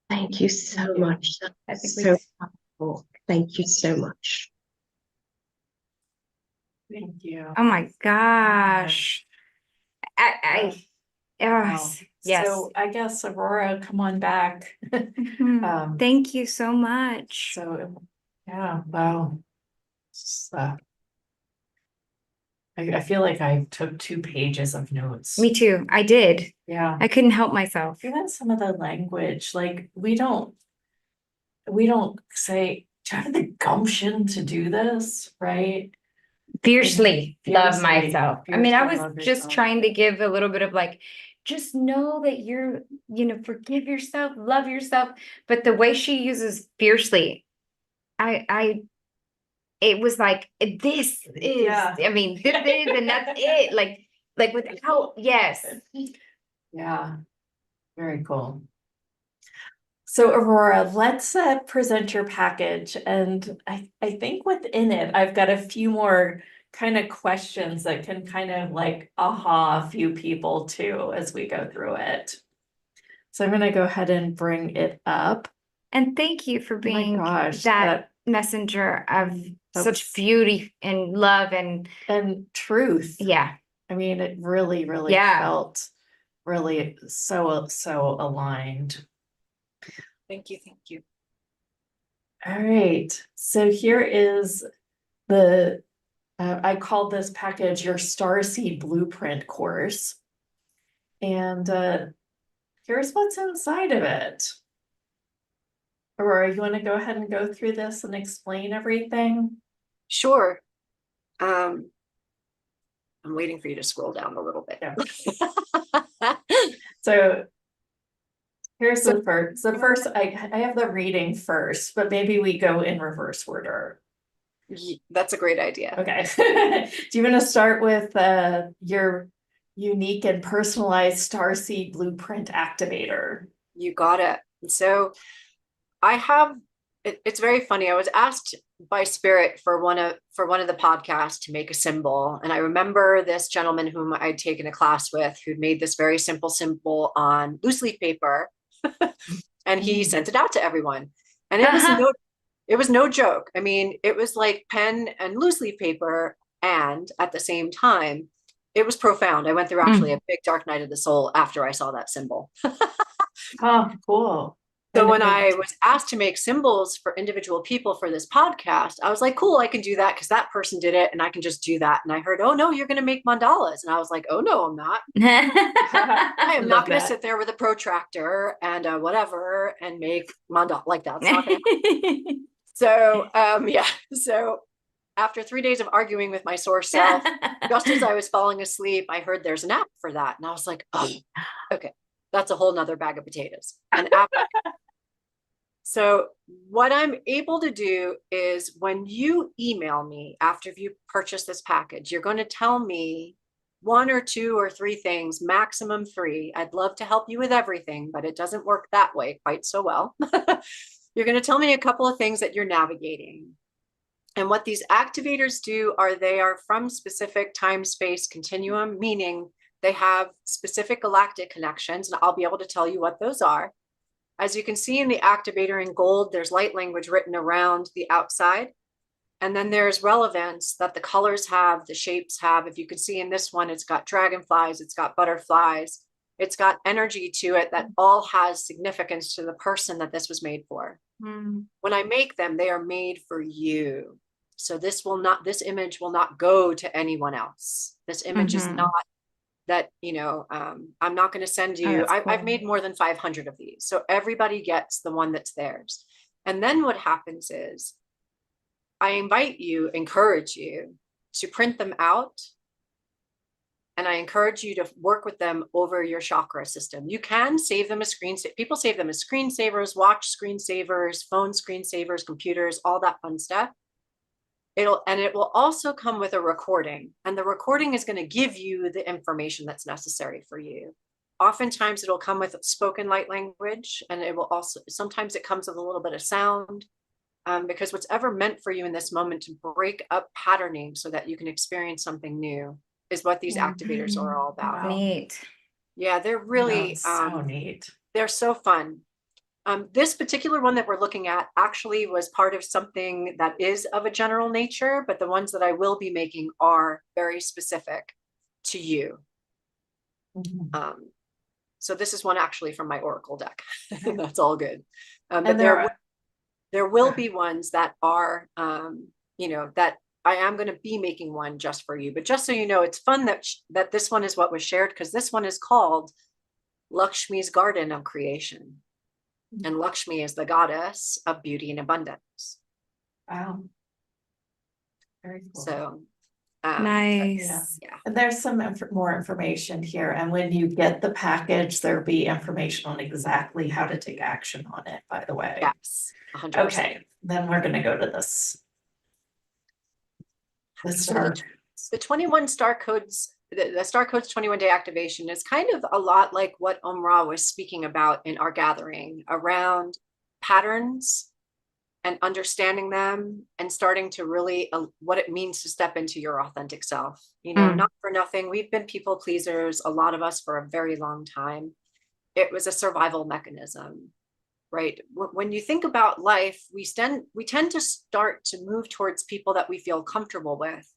Thank you so much. That's so powerful. Thank you so much. Thank you. Oh my gosh. Wow. Yes. So I guess Aurora, come on back. Mhm. Thank you so much. So yeah, wow. I feel like I took 2 pages of notes. Me too. I did. Yeah. I couldn't help myself. Even some of the language, like we don't say, do you have the gumption to do this, right? Fiercely love Fiercely, myself. I mean, I fiercely was love just yourself. trying to give a little bit of like, just know that you're, forgive yourself, love yourself. But the way she uses fiercely, it was like, this is, Yeah. I mean, this is, and that's it. Like without, yes. Yeah, very cool. So Aurora, let's present your package. And I think within it, I've got a few more kind of questions that can kind of like aha a few people too as we go through it. So I'm going to go ahead and bring it up. And thank you for Oh my being gosh, that messenger of That's- such beauty and love and truth. yeah. I mean, it really, really Yeah. felt really so aligned. Thank you. Thank you. All right, so here is the, I called this package your Starseed Blueprint course. And here's what's inside of it. Aurora, you want to go ahead and go through this and explain everything? Sure. I'm waiting for you to scroll down a little bit. Yeah. So here's the first. The first, I have the reading first, but maybe we go in reverse order. That's a great idea. Okay. Do you want to start with your unique and personalized Starseed Blueprint activator? You got it. So I have, it's very funny. I was asked by Spirit for one of the podcasts to make a symbol. And I remember this gentleman whom I'd taken a class with who'd made this very simple symbol on loose leaf paper. And he sent it out to everyone. And it was no joke. I mean, it was like pen and loose leaf paper. And at the same time, it was profound. I went through actually a big dark night of the soul after I saw that symbol. Oh, cool. So when I was asked to make symbols for individual people for this podcast, I was like, cool, I can do that because that person did it and I can just do that. And I heard, oh no, you're going to make mandalas. And I was like, oh no, I'm not. I am not going to sit there with a protractor and whatever and make mandala like that. It's not gonna So yeah. So after 3 days of arguing with my source self, just as I was falling asleep, I heard there's an app for that. And I was like, oh, okay, that's a whole nother bag of potatoes. An app. So what I'm able to do is when you email me after you purchase this package, you're going to tell me 1 or 2 or 3 things, maximum 3. I'd love to help you with everything, but it doesn't work that way quite so well. You're going to tell me a couple of things that you're navigating. And what these activators do are they are from specific time-space continuum, meaning they have specific galactic connections, and I'll be able to tell you what those are. As you can see in the activator in gold, there's light language written around the outside. And then there's relevance that the colors have, the shapes have. If you can see in this one, it's got dragonflies, it's got butterflies, it's got energy to it that all has significance to the person that this was made for. When I make them, they are made for you. So this image will not go to anyone else. This image is not that, you know, I'm not going to send you, I've made more than 500 of these. So everybody gets the one that's theirs. And then what happens is I encourage you to print them out. And I encourage you to work with them over your chakra system. You can save them as people save them as screensavers, watch screensavers, phone screensavers, computers, all that fun stuff. It will also come with a recording, and the recording is going to give you the information that's necessary for you. Oftentimes it'll come with spoken light language, and it will also, sometimes it comes with a little bit of sound, because what's ever meant for you in this moment to break up patterning so that you can experience something new is what these activators are all about. Wow. Neat. Yeah, they're really so neat. They're so fun. This particular one that we're looking at actually was part of something that is of a general nature, but the ones that I will be making are very specific to you. So this is one actually from my Oracle deck. That's all good. But there will be ones that are, you know, that I am going to be making one just for you. But just so you know, it's fun that this one is what was shared, because this one is called Lakshmi's Garden of Creation. And Lakshmi is the goddess of beauty and abundance. Wow. Very cool. So Nice. Yeah. And there's some more information here. And when you get the package, there'll be information on exactly how to take action on it, by the way. Yes. 100%. Okay, then we're going to go to this. The 21 star codes, the star codes 21-day activation is kind of a lot like what Omra was speaking about in our gathering around patterns and understanding them and starting to really what it means to step into your authentic self. You know, not for nothing, we've been people pleasers, a lot of us, for a very long time. It was a survival mechanism, right? When you think about life, we tend to start to move towards people that we feel comfortable with.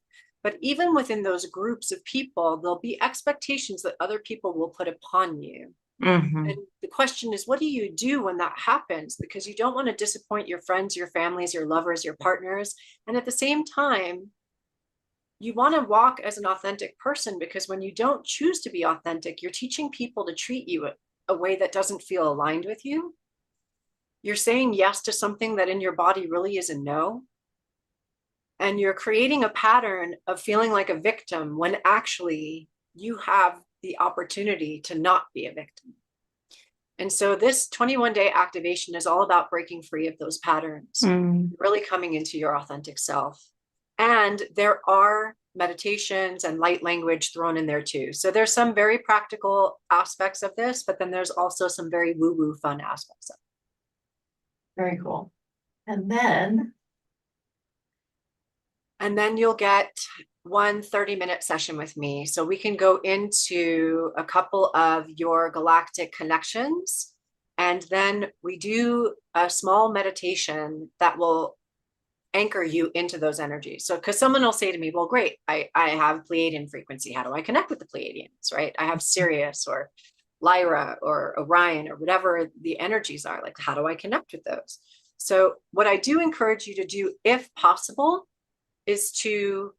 But even within those groups of people, there'll be expectations that other people will put upon you. And the question is, what do you do when that happens? Because you don't want to disappoint your friends, your families, your lovers, your partners. And at the same time, you want to walk as an authentic person, because when you don't choose to be authentic, you're teaching people to treat you a way that doesn't feel aligned with you. You're saying yes to something that in your body really is a no. And you're creating a pattern of feeling like a victim when actually you have the opportunity to not be a victim. And so this 21-day activation is all about breaking free of those patterns, really coming into your authentic self. And there are meditations and light language thrown in there too. So there's some very practical aspects of this, but then there's also some very woo-woo fun aspects of it. Very cool. And then you'll get one 30-minute session with me. So we can go into a couple of your galactic connections. And then we do a small meditation that will anchor you into those energies. So, because someone will say to me, well, great, I have Pleiadian frequency. How do I connect with the Pleiadians, right? I have Sirius or Lyra or Orion or whatever the energies are. Like, how do I connect with those? So what I do encourage you to do, if possible, is to,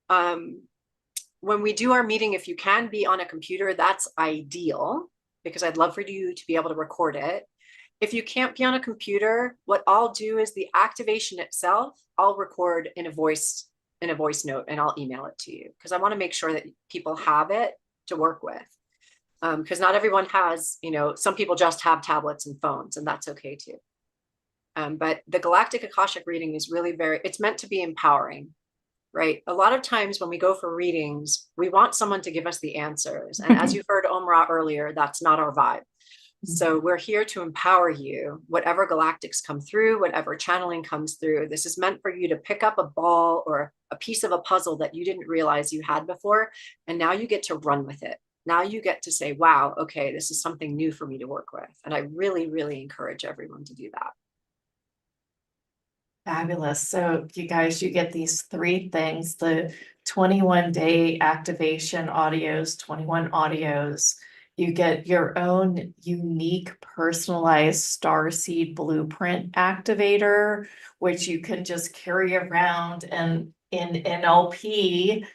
when we do our meeting, if you can be on a computer, that's ideal, because I'd love for you to be able to record it. If you can't be on a computer, what I'll do is the activation itself, I'll record in a voice note, and I'll email it to you, because I want to make sure that people have it to work with. Because not everyone has, some people just have tablets and phones, and that's okay too. But the Galactic Akashic reading is really it's meant to be empowering, right? A lot of times when we go for readings, we want someone to give us the answers. And as you heard Omra earlier, that's not our vibe. So we're here to empower you. Whatever galactics come through, whatever channeling comes through, this is meant for you to pick up a ball or a piece of a puzzle that you didn't realize you had before. And now you get to run with it. Now you get to say, wow, okay, this is something new for me to work with. And I really, really encourage everyone to do that. fabulous. So you guys, you get these 3 things, the 21-day activation audios, 21 audios. You get your own unique personalized Starseed blueprint activator, which you can just carry around. And in NLP,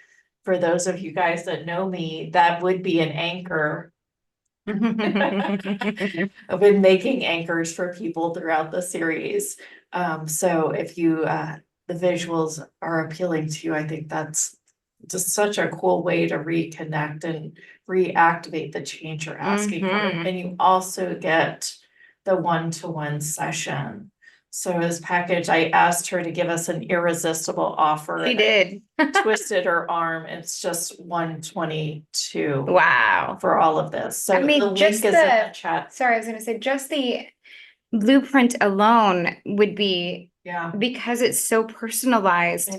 for those of you guys that know me, that would be an anchor. I've been making anchors for people throughout the series. So if you, the visuals are appealing to you, I think that's just such a cool way to reconnect and reactivate the change you're asking for. And you also get the one-to-one session. So as package, I asked her to give us an irresistible offer. She did. Twisted her arm. It's just $122. Wow. For all of this. So I mean, the link just is in the chat. Sorry, I was going to say just the blueprint alone would be, Yeah. because it's so personalized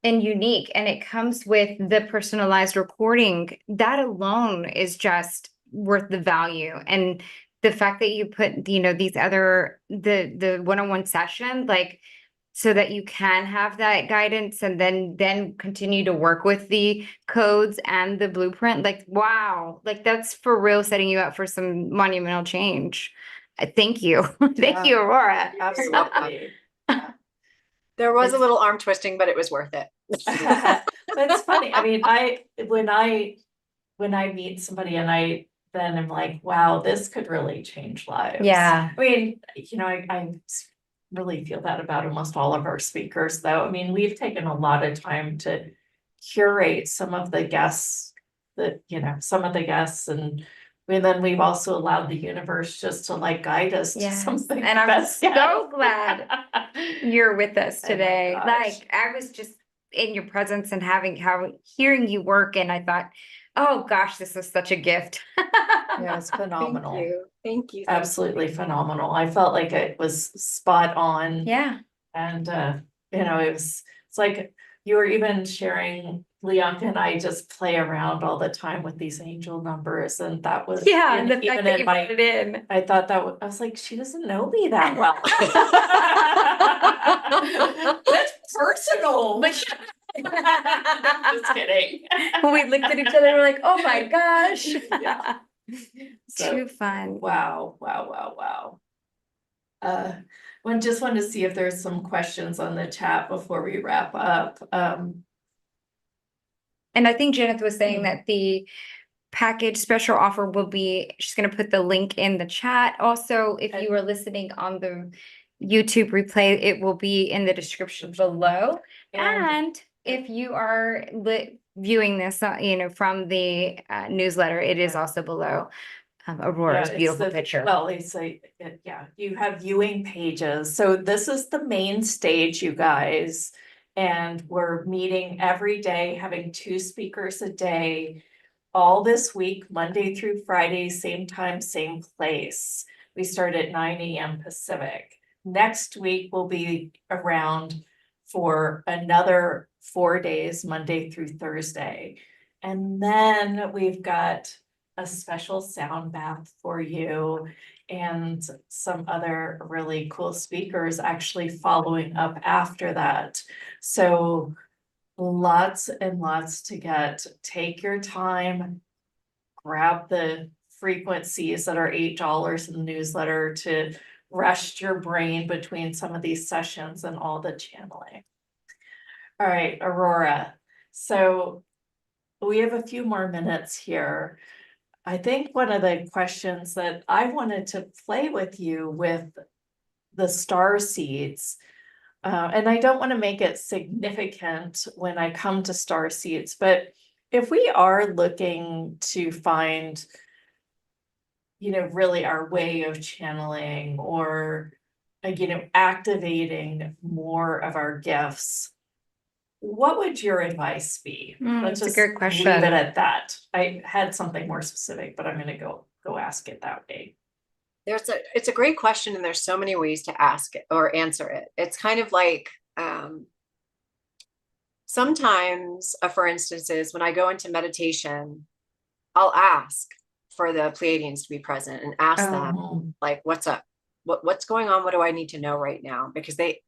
and unique, and it comes with the personalized recording. That alone is just worth the value. And the fact that you put, these other, the one-on-one session, like, so that you can have that guidance and then continue to work with the codes and the blueprint. Like, wow, like that's for real setting you up for some monumental change. Thank you. Thank you, Aurora. Absolutely. There was a little arm twisting, but it was worth it. That's funny. I mean, when I meet somebody and then I'm like, wow, this could really change lives. Yeah. I mean, I really feel that about almost all of our speakers, though. I mean, we've taken a lot of time to curate some of the guests and then we've also allowed the universe just to guide us to something. And I'm so glad you're with us today. gosh. I was just in your presence and hearing you work, and I thought, oh gosh, this is such a gift. Yeah, it's phenomenal. Thank you. Absolutely phenomenal. I felt like it was spot on. Yeah. And it's like you were even sharing, Leonka and I just play around all the time with these angel numbers, and that was And the fact that you put it in. I thought I was like, she doesn't know me that well. That's personal. Just kidding. We looked at each other and we're like, oh my gosh. Yeah. Too fun. Wow, wow, wow, wow. Just want to see if there's some questions on the chat before we wrap up. And I think Janet was saying that the package special offer will be, she's going to put the link in the chat. Also, if you are listening on the YouTube replay, it will be in the description below. And if you are viewing this, from the newsletter, it is also below Aurora's beautiful picture. Well, you have viewing pages. So this is the main stage, you guys. And we're meeting every day, having 2 speakers a day, all this week, Monday through Friday, same time, same place. We start at 9 a.m. Pacific. Next week, we'll be around for another 4 days, Monday through Thursday. And then we've got a special sound bath for you and some other really cool speakers actually following up after that. So lots and lots to get. Take your time, grab the frequencies that are $8 in the newsletter to rest your brain between some of these sessions and all the channeling. All right, Aurora. So we have a few more minutes here. I think one of the questions that I wanted to play with you with the star seeds, and I don't want to make it significant when I come to star seeds, but if we are looking to find, really our way of channeling or, activating more of our gifts, what would your advice be? Let's That's a just good question. leave it at that. I had something more specific, but I'm going to go ask it that way. It's a great question, and there's so many ways to ask it or answer it. It's kind of like, sometimes, for instance, is when I go into meditation, I'll ask for the Pleiadians to be present and ask them, like, what's up? What's going on? What do I need to know right now? Because they,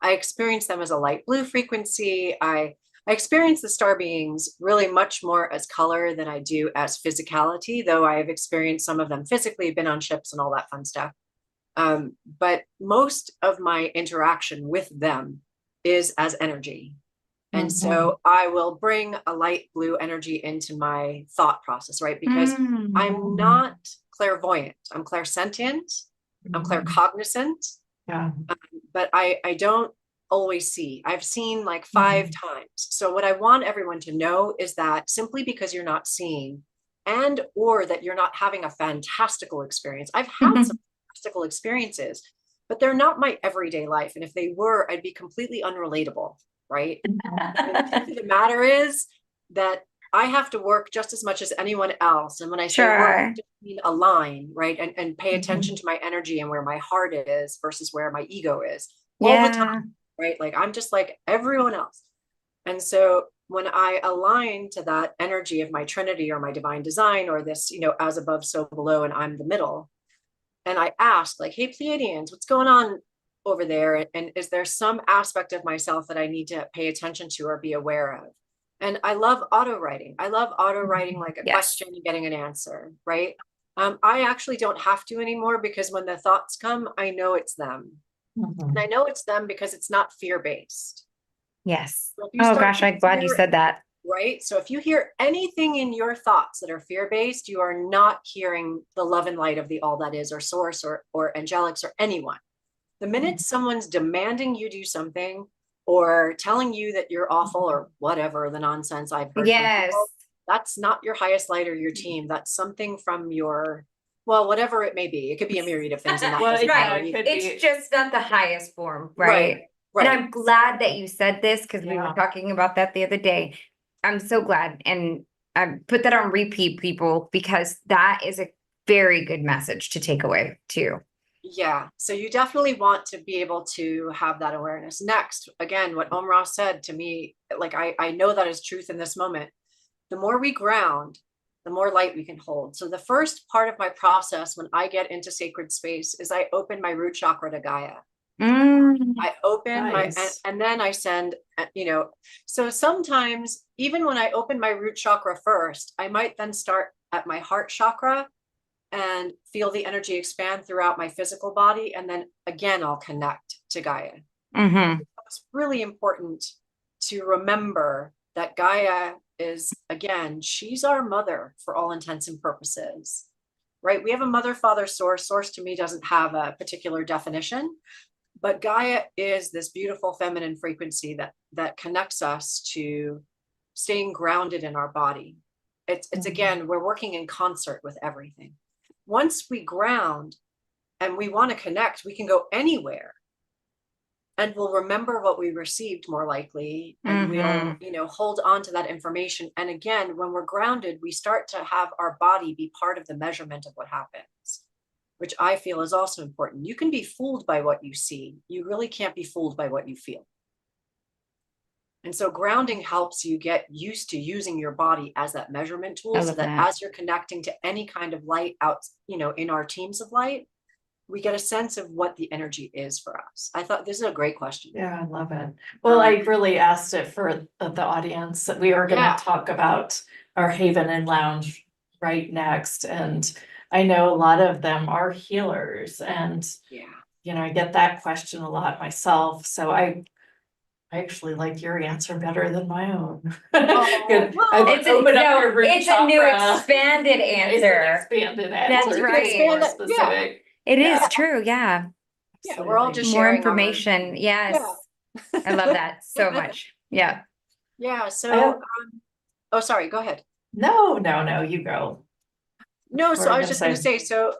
I experience them as a light blue frequency. I experience the star beings really much more as color than I do as physicality, though I have experienced some of them physically, been on ships and all that fun stuff. But most of my interaction with them is as energy. And so I will bring a light blue energy into my thought process, right? Because I'm not clairvoyant. I'm clairsentient. I'm claircognizant. Yeah. But I don't always see. I've seen like 5 times. So what I want everyone to know is that simply because you're not seeing and or that you're not having a fantastical experience. I've had some fantastical experiences, but they're not my everyday life. And if they were, I'd be completely unrelatable, right? The matter is that I have to work just as much as anyone else. And when I say work, I just mean align, right? And pay attention to my energy and where my heart is versus where my ego is all the time, right? Like I'm just like everyone else. And so when I align to that energy of my Trinity or my divine design or this, as above, so below, and I'm the middle, and I ask like, hey, Pleiadians, what's going on over there? And is there some aspect of myself that I need to pay attention to or be aware of? And I love auto writing. I love auto writing like a question and getting an answer, right? I actually don't have to anymore because when the thoughts come, I know it's them. And I know it's them because it's not fear-based. Yes. So Oh gosh, I'm glad you said that. Right? So if you hear anything in your thoughts that are fear-based, you are not hearing the love and light of the all that is or source or angelics or anyone. The minute someone's demanding you do something or telling you that you're awful or whatever the nonsense I've heard from people, that's not your highest light or your team. That's something from your, well, whatever it may be. It could be a myriad of things. And that doesn't matter. It's just not the highest form, right? And I'm glad that you said this because we were talking about that the other day. I'm so glad. And I put that on repeat, people, because that is a very good message to take away too. Yeah. So you definitely want to be able to have that awareness. Next, again, what Omra said to me, like I know that is truth in this moment. The more we ground, the more light we can hold. So the first part of my process when I get into sacred space is I open my root chakra to Gaia. I open and then I send, so sometimes even when I open my root chakra first, I might then start at my heart chakra and feel the energy expand throughout my physical body. And then again, I'll connect to Gaia. Mm-hmm. It's really important to remember that Gaia is, again, she's our mother for all intents and purposes, right? We have a mother, father, source. Source to me doesn't have a particular definition, but Gaia is this beautiful feminine frequency that connects us to staying grounded in our body. It's again, we're working in concert with everything. Once we ground and we want to connect, we can go anywhere. And we'll remember what we received more likely, and we'll, hold on to that information. And again, when we're grounded, we start to have our body be part of the measurement of what happens, which I feel is also important. You can be fooled by what you see. You really can't be fooled by what you feel. And so grounding helps you get used to using your body as that measurement tool, so that as you're connecting to any kind of light out, in our teams of light, we get a sense of what the energy is for us. I thought this is a great question. Yeah, I love it. Well, I really asked it for the audience. We are going to talk about our Haven and Lounge right next. And I know a lot of them are healers. And, I get that question a lot myself. So I actually like your answer better than my own. It's a new expanded answer. That's right. More specific. It is true. Yeah. Yeah, we're all just more sharing information. Yes. Yeah. I love that so much. Yeah. Yeah. So, oh, sorry, go ahead. No, you go. No, so I was just going to say, so,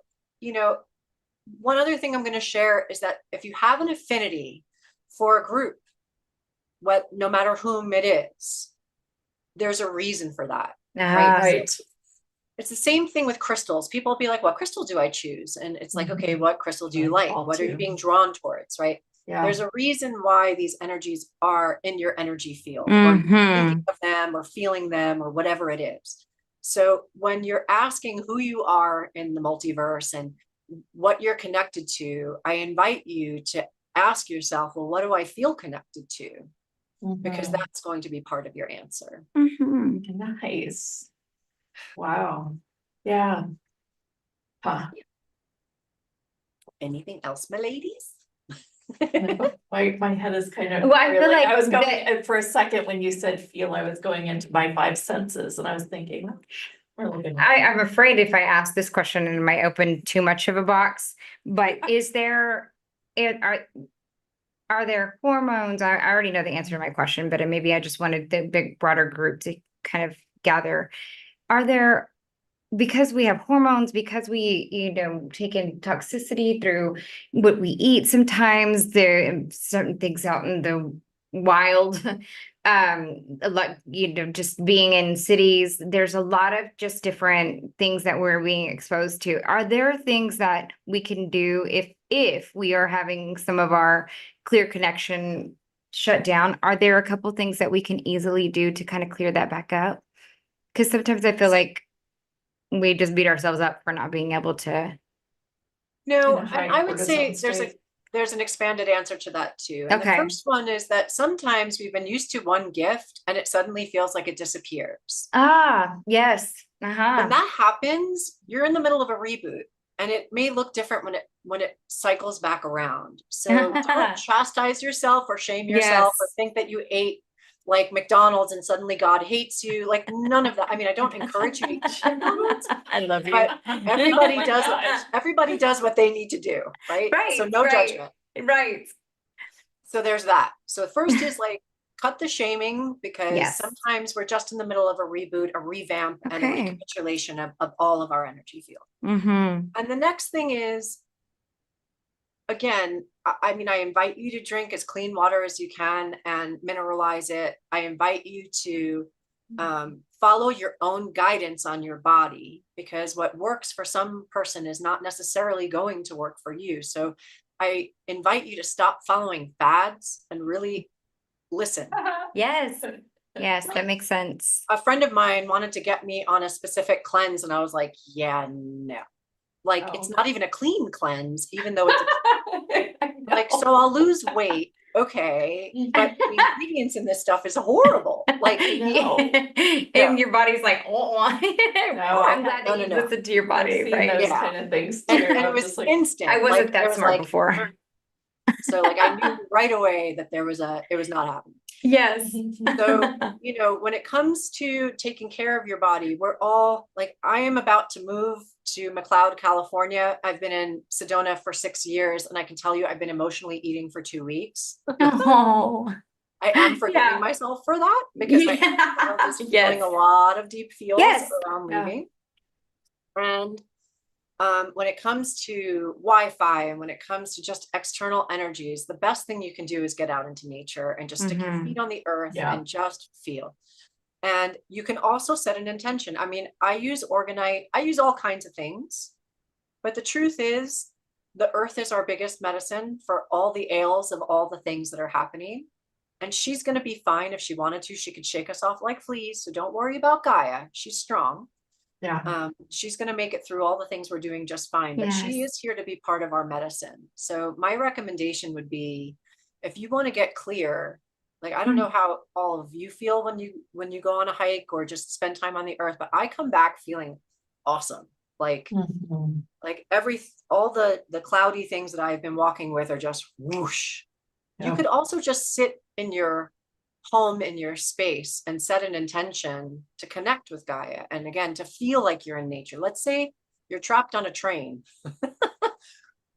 one other thing I'm going to share is that if you have an affinity for a group, no matter whom it is, there's a reason for that. Right. So it's the same thing with crystals. People will be like, what crystal do I choose? And it's like, okay, what crystal do you like? What are you being drawn towards? Right. Yeah. There's a reason why these energies are in your energy field, or thinking of them or feeling them or whatever it is. So when you're asking who you are in the multiverse and what you're connected to, I invite you to ask yourself, well, what do I feel connected to? Because that's going to be part of your answer. Nice. Wow. Yeah. Huh. Anything else, my ladies? My head is kind of. Well, I feel like I was going for a second when you said feel. I was going into my 5 senses, and I was thinking, I'm afraid if I ask this question, and I might open too much of a box. But are there hormones? I already know the answer to my question, but maybe I just wanted the big broader group to kind of gather. Are there, because we have hormones, because we, take in toxicity through what we eat, sometimes there are certain things out in the wild, like, just being in cities, there's a lot of just different things that we're being exposed to. Are there things that we can do if we are having some of our clear connection shut down? Are there a couple things that we can easily do to kind of clear that back up? Because sometimes I feel like we just beat ourselves up for not being able to. No, I would say there's an expanded answer to that too. And the first one is that sometimes we've been used to one gift and it suddenly feels like it disappears. Ah, yes. When that happens, you're in the middle of a reboot, and it may look different when it cycles back around. So don't chastise yourself or shame yourself or think that you ate like McDonald's and suddenly God hates you. Like, none of that. I mean, I don't encourage you to eat McDonald's. I love you. But everybody does what they need to do, right? So no judgment. Right. So there's that. So first is like, cut the shaming, because sometimes we're just in the middle of a reboot, a revamp, and a recapitulation of all of our energy field. And the next thing is, again, I invite you to drink as clean water as you can and mineralize it. I invite you to follow your own guidance on your body, because what works for some person is not necessarily going to work for you. So I invite you to stop following fads and really listen. Yes, that makes sense. A friend of mine wanted to get me on a specific cleanse, and I was like, yeah, no. Like, it's not even a clean cleanse, even though it's like, so I'll lose weight okay, but the ingredients in this stuff is horrible. Like, No. And your body's like, oh, I'm glad that you No. listened to your I've body, seen right? those Yeah. kind of things too. And it I'm was just like, instant. I wasn't Like, that there was smart like, before. so like I knew right away that it was not happening. Yes. So, you know, when it comes to taking care of your body, we're all like, I am about to move to McLeod, California. I've been in Sedona for 6 years, and I can tell you I've been emotionally eating for 2 weeks. Oh, I am forgiving Yeah. myself for that, because my child is feeling a lot of deep feels Yes. around Yeah. leaving. And when it comes to Wi-Fi and when it comes to just external energies, the best thing you can do is get out into nature and just stick your Mhm. feet on the earth Yeah. and just feel. And you can also set an intention. I mean, I use Organite, I use all kinds of things, but the truth is, the earth is our biggest medicine for all the ails of all the things that are happening. And she's going to be fine. If she wanted to, she could shake us off like fleas. So don't worry about Gaia. She's strong. yeah. She's going to make it through all the things we're doing just fine, but she Yes. is here to be part of our medicine. So my recommendation would be, if you want to get clear, like, I don't know how all of you feel when you go on a hike or just spend time on the earth, but I come back feeling awesome. Like, Mhm. like all the cloudy things that I've been walking with are just whoosh. You Yeah. could also just sit in your home, in your space, and set an intention to connect with Gaia. And again, to feel like you're in nature. Let's say you're trapped on a train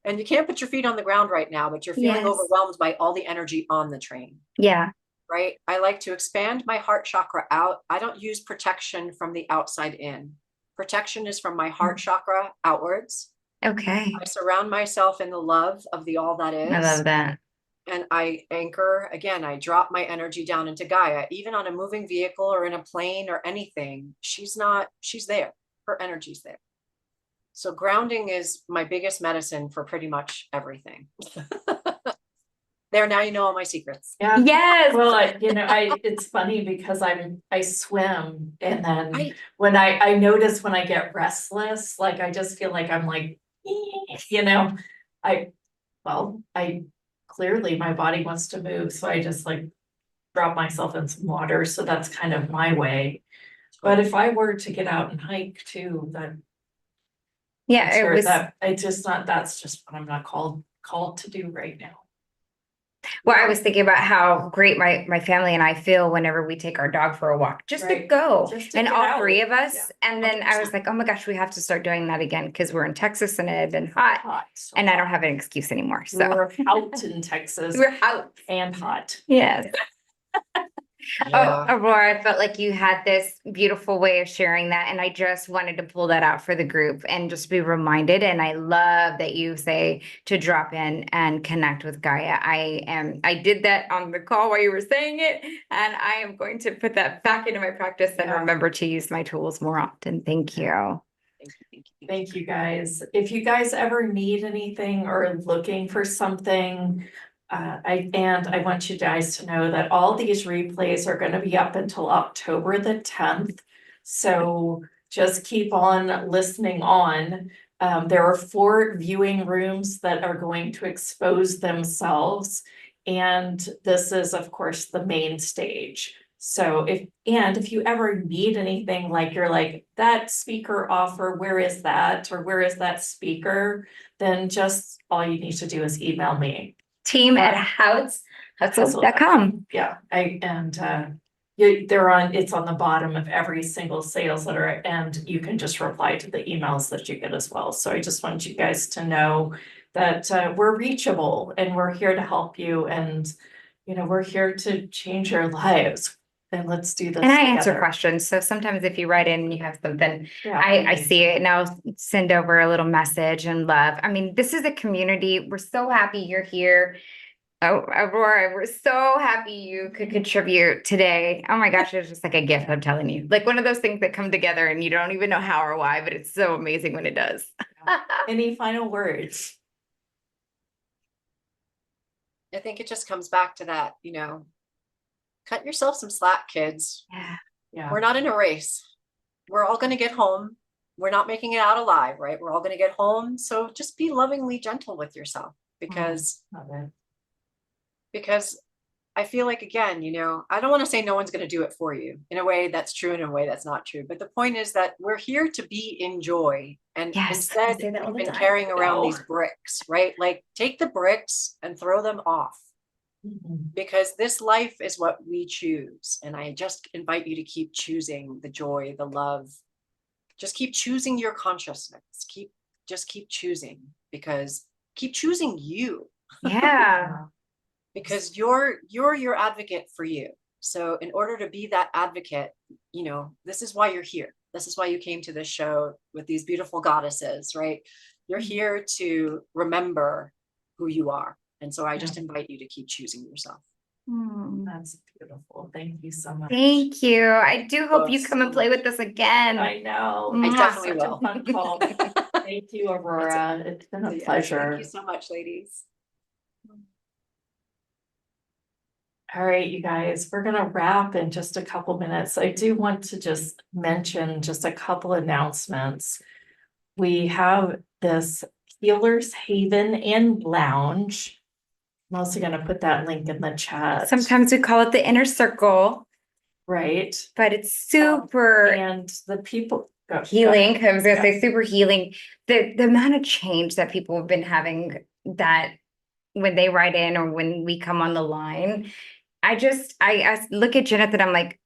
and you can't put your feet on the ground right now, but you're feeling Yes. overwhelmed by all the energy on the train, Yeah. right? I like to expand my heart chakra out. I don't use protection from the outside in. Protection is from my heart chakra outwards. Okay. I surround myself in the love of the all that is. I love that. And I anchor, again, I drop my energy down into Gaia, even on a moving vehicle or in a plane or anything. She's there. Her energy's there. So grounding is my biggest medicine for pretty much everything. There, now you know all my secrets. Yeah. Yes. Well, it's funny because I swim, and then I- when I notice when I get restless, like I just feel like I'm like, I clearly my body wants to move, so I just like drop myself in some water. So that's kind of my way. But if I were to get out and hike too, then Yeah, it was. that's just what I'm not called to do right now. Well, I was thinking about how great my family and I feel whenever we take our dog for a walk, just to Right. go, Just to and get all out. 3 of us. Yeah, And then I was 100%. like, oh my gosh, we have to start doing that again because we're in Texas and it had been hot, Hot. So and I don't have an excuse anymore. So we're out in Texas we're out. and hot. Yes. Yeah. Oh, Aurora, I felt like you had this beautiful way of sharing that, and I just wanted to pull that out for the group and just be reminded. And I love that you say to drop in and connect with Gaia. I did that on the call while you were saying it, and I am going to put that back into my practice and Yeah. remember to use my tools more often. Thank you. Thank you guys. If you guys ever need anything or looking for something, I want you guys to know that all these replays are going to be up until October the 10th. So just keep on listening on. There are 4 viewing rooms that are going to expose themselves. And this is, of course, the main stage. So if you ever need anything, like you're like, that speaker offer, where is that? Or where is that speaker? Then just all you need to do is email me. Team at houtsehustle.com. Yeah, it's on the bottom of every single sales letter, and you can just reply to the emails that you get as well. So I just want you guys to know that we're reachable and we're here to help you, and we're here to change your lives. And let's do this And I answer together. questions. So sometimes if you write in and you have something, Yeah, I please. see it and I'll send over a little message and love. I mean, this is a community. We're so happy you're here. Oh, Aurora, we're so happy you could contribute today. Oh my gosh, it's just like a gift, I'm telling you. Like one of those things that come together and you don't even know how or why, but it's so amazing when it does. Any final words? I think it just comes back to that, cut yourself some slack, kids. Yeah. We're not in a race. We're all going to get home. We're not making it out alive, right? We're all going to get home. So just be lovingly gentle with yourself, because Love it. because I feel like, again, I don't want to say no one's going to do it for you. In a way that's true, in a way that's not true. But the point is that we're here to be in joy. And Yes, I instead, say that all we've the been time. carrying around No. these bricks, right? Like, take the bricks and throw them off, because this life is what we choose. And I just invite you to keep choosing the joy, the love. Just keep choosing your consciousness. Just keep choosing, because keep choosing you. Yeah. Because you're your advocate for you. So in order to be that advocate, this is why you're here. This is why you came to this show with these beautiful goddesses, right? You're here to remember who you are. And so I just invite you to keep choosing yourself. That's beautiful. Thank you so much. Thank you. I do hope you come and play with us again. I know. I It's definitely such will. a fun call. Thank you, Aurora. It's been a pleasure. Thank you so much, ladies. All right, you guys, we're gonna wrap in just a couple minutes. I do want to just mention just a couple announcements. We have this Healer's Haven and Lounge. I'm also gonna put that link in the chat. Sometimes we call it the inner circle, Right, but it's super and the people. healing. I was gonna Yeah. say super healing. The amount of change that people have been having, that when they write in or when we come on the line, I look at Janet and I'm like,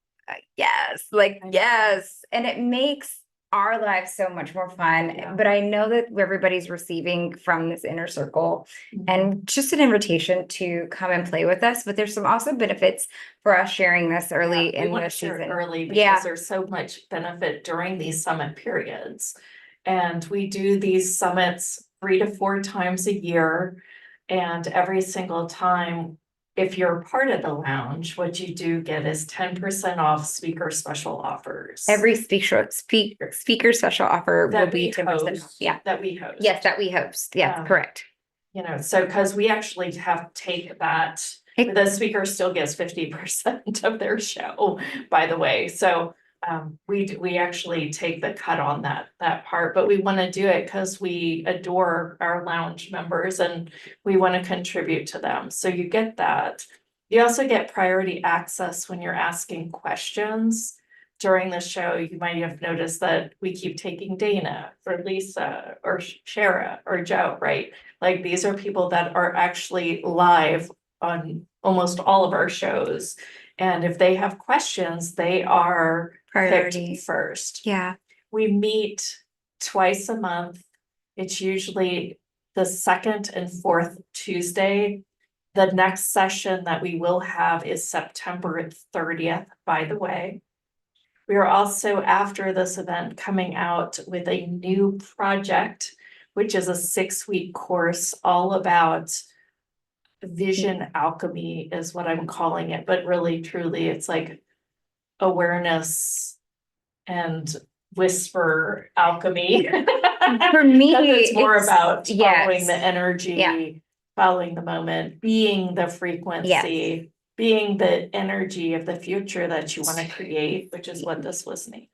yes, like I know. yes, and it makes our lives so much more fun. Yeah. But I know that everybody's receiving from this inner circle, Mhm. and just an invitation to come and play with us. But there's some also benefits for us sharing this early Yeah, we in want the to share it season. early Yeah. because there's so much benefit during these summit periods. And we do these summits 3 to 4 times a year. And every single time, if you're part of the lounge, what you do get is 10% off speaker special offers. Every speaker special offer will that be we 10% off. host, Yeah. that we host. Yes, that we host. Yes, Yeah. correct. So because we actually have to take that, the speaker still gets 50% of their show, by the way. So we actually take the cut on that part, but we want to do it because we adore our lounge members and we want to contribute to them. So you get that. You also get priority access when you're asking questions during the show. You might have noticed that we keep taking Dana or Lisa or Shara or Joe, right? Like these are people that are actually live on almost all of our shows. And if they have questions, they are Priority picked first. Yeah. We meet twice a month. It's usually the second and fourth Tuesday. The next session that we will have is September 30th, by the way. We are also, after this event, coming out with a new project, which is a 6-week course all about vision alchemy, is what I'm calling it. But really, truly, it's like awareness and whisper alchemy. For me, it's more about following yes. the energy, following the moment, being the frequency, being the energy of the future that you want to create, which is what this was named.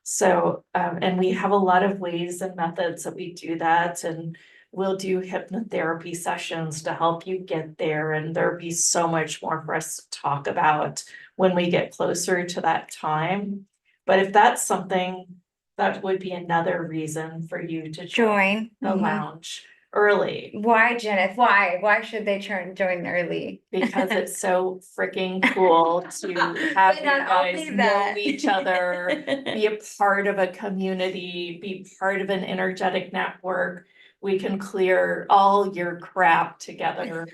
So, and we have a lot of ways and methods that we do that, and we'll do hypnotherapy sessions to help you get there. And there'll be so much more for us to talk about when we get closer to that time. But if that's something, that would be another reason for you to join the lounge early. Why, Jenith? Why should they join early? Because it's so freaking cool to have you guys know each other, be a part of a community, be part of an energetic network. We can clear all your crap together.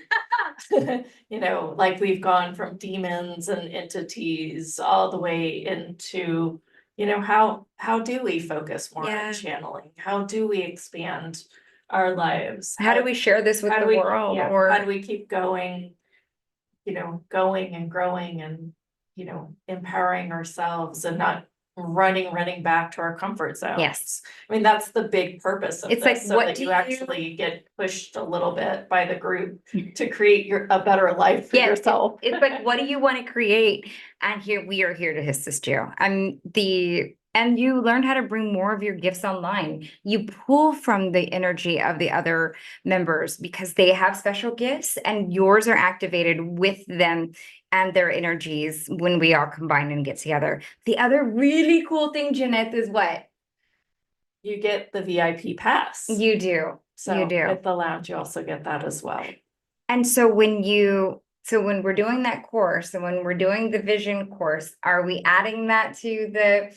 Like we've gone from demons and entities all the way into, how do we focus more on channeling? How do we expand our lives? How do we share this with the world? Or how do we keep going, going and growing and, empowering ourselves and not running back to our comfort zones? Yes. I mean, that's the big purpose of It's this, like, so what that do you you- actually get pushed a little bit by the group to create a better life for yourself. It's like, what do you want to create? And here we are here to assist you. And you learned how to bring more of your gifts online. You pull from the energy of the other members because they have special gifts and yours are activated with them and their energies when we all combine and get together. The other really cool thing, Jeanette, is what? You get the VIP pass. You do. So you do. with the lounge, you also get that as well. And so when we're doing that course and when we're doing the vision course, are we adding that to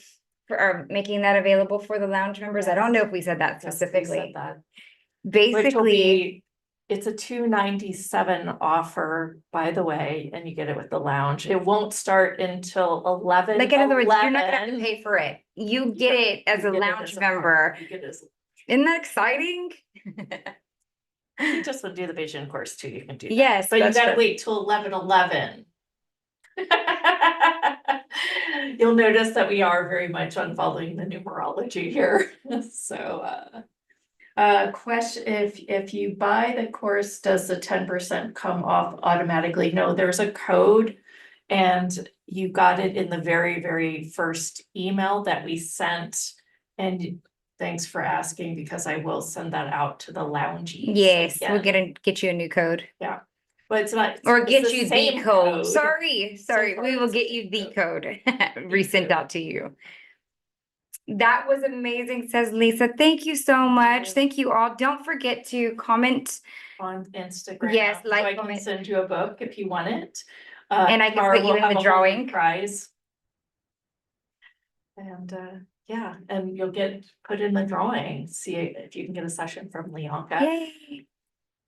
or making that available for the lounge members? I don't know if we said that Yes, we specifically. said that. Which will Basically, be, it's a $297 offer, by the way, and you get it with the lounge. It won't start until 11. like in other words, you're not gonna have to pay for it. You get it as a lounge member. You get it as Isn't that exciting? you just would do the vision course too. You can do that. Yes, But you that's gotta true. wait till 11:11. You'll notice that we are very much on following the numerology here. So question, if you buy the course, does the 10% come off automatically? No, there's a code and you got it in the very, very first email that we sent. And thanks for asking because I will send that out to the loungies. Yes, we'll again. get you a new code. Yeah. But it's not. Or it's get the you the same code. Sorry, far we will it's get you the code resent out to you. That was amazing, says Lisa. Thank you so much. Thank you all. Don't forget to comment. On Instagram. Yes, So like, I can comment. send you a book if you want it. And I can tomorrow put you we'll in have the a whole drawing. prize. And yeah, and you'll get put in the drawing. See if you can get a session from Leonka. Yay.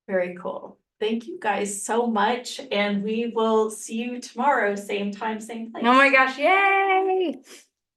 Very cool. Thank you guys so much. And we will see you tomorrow, same time, same place. Oh my gosh, yay.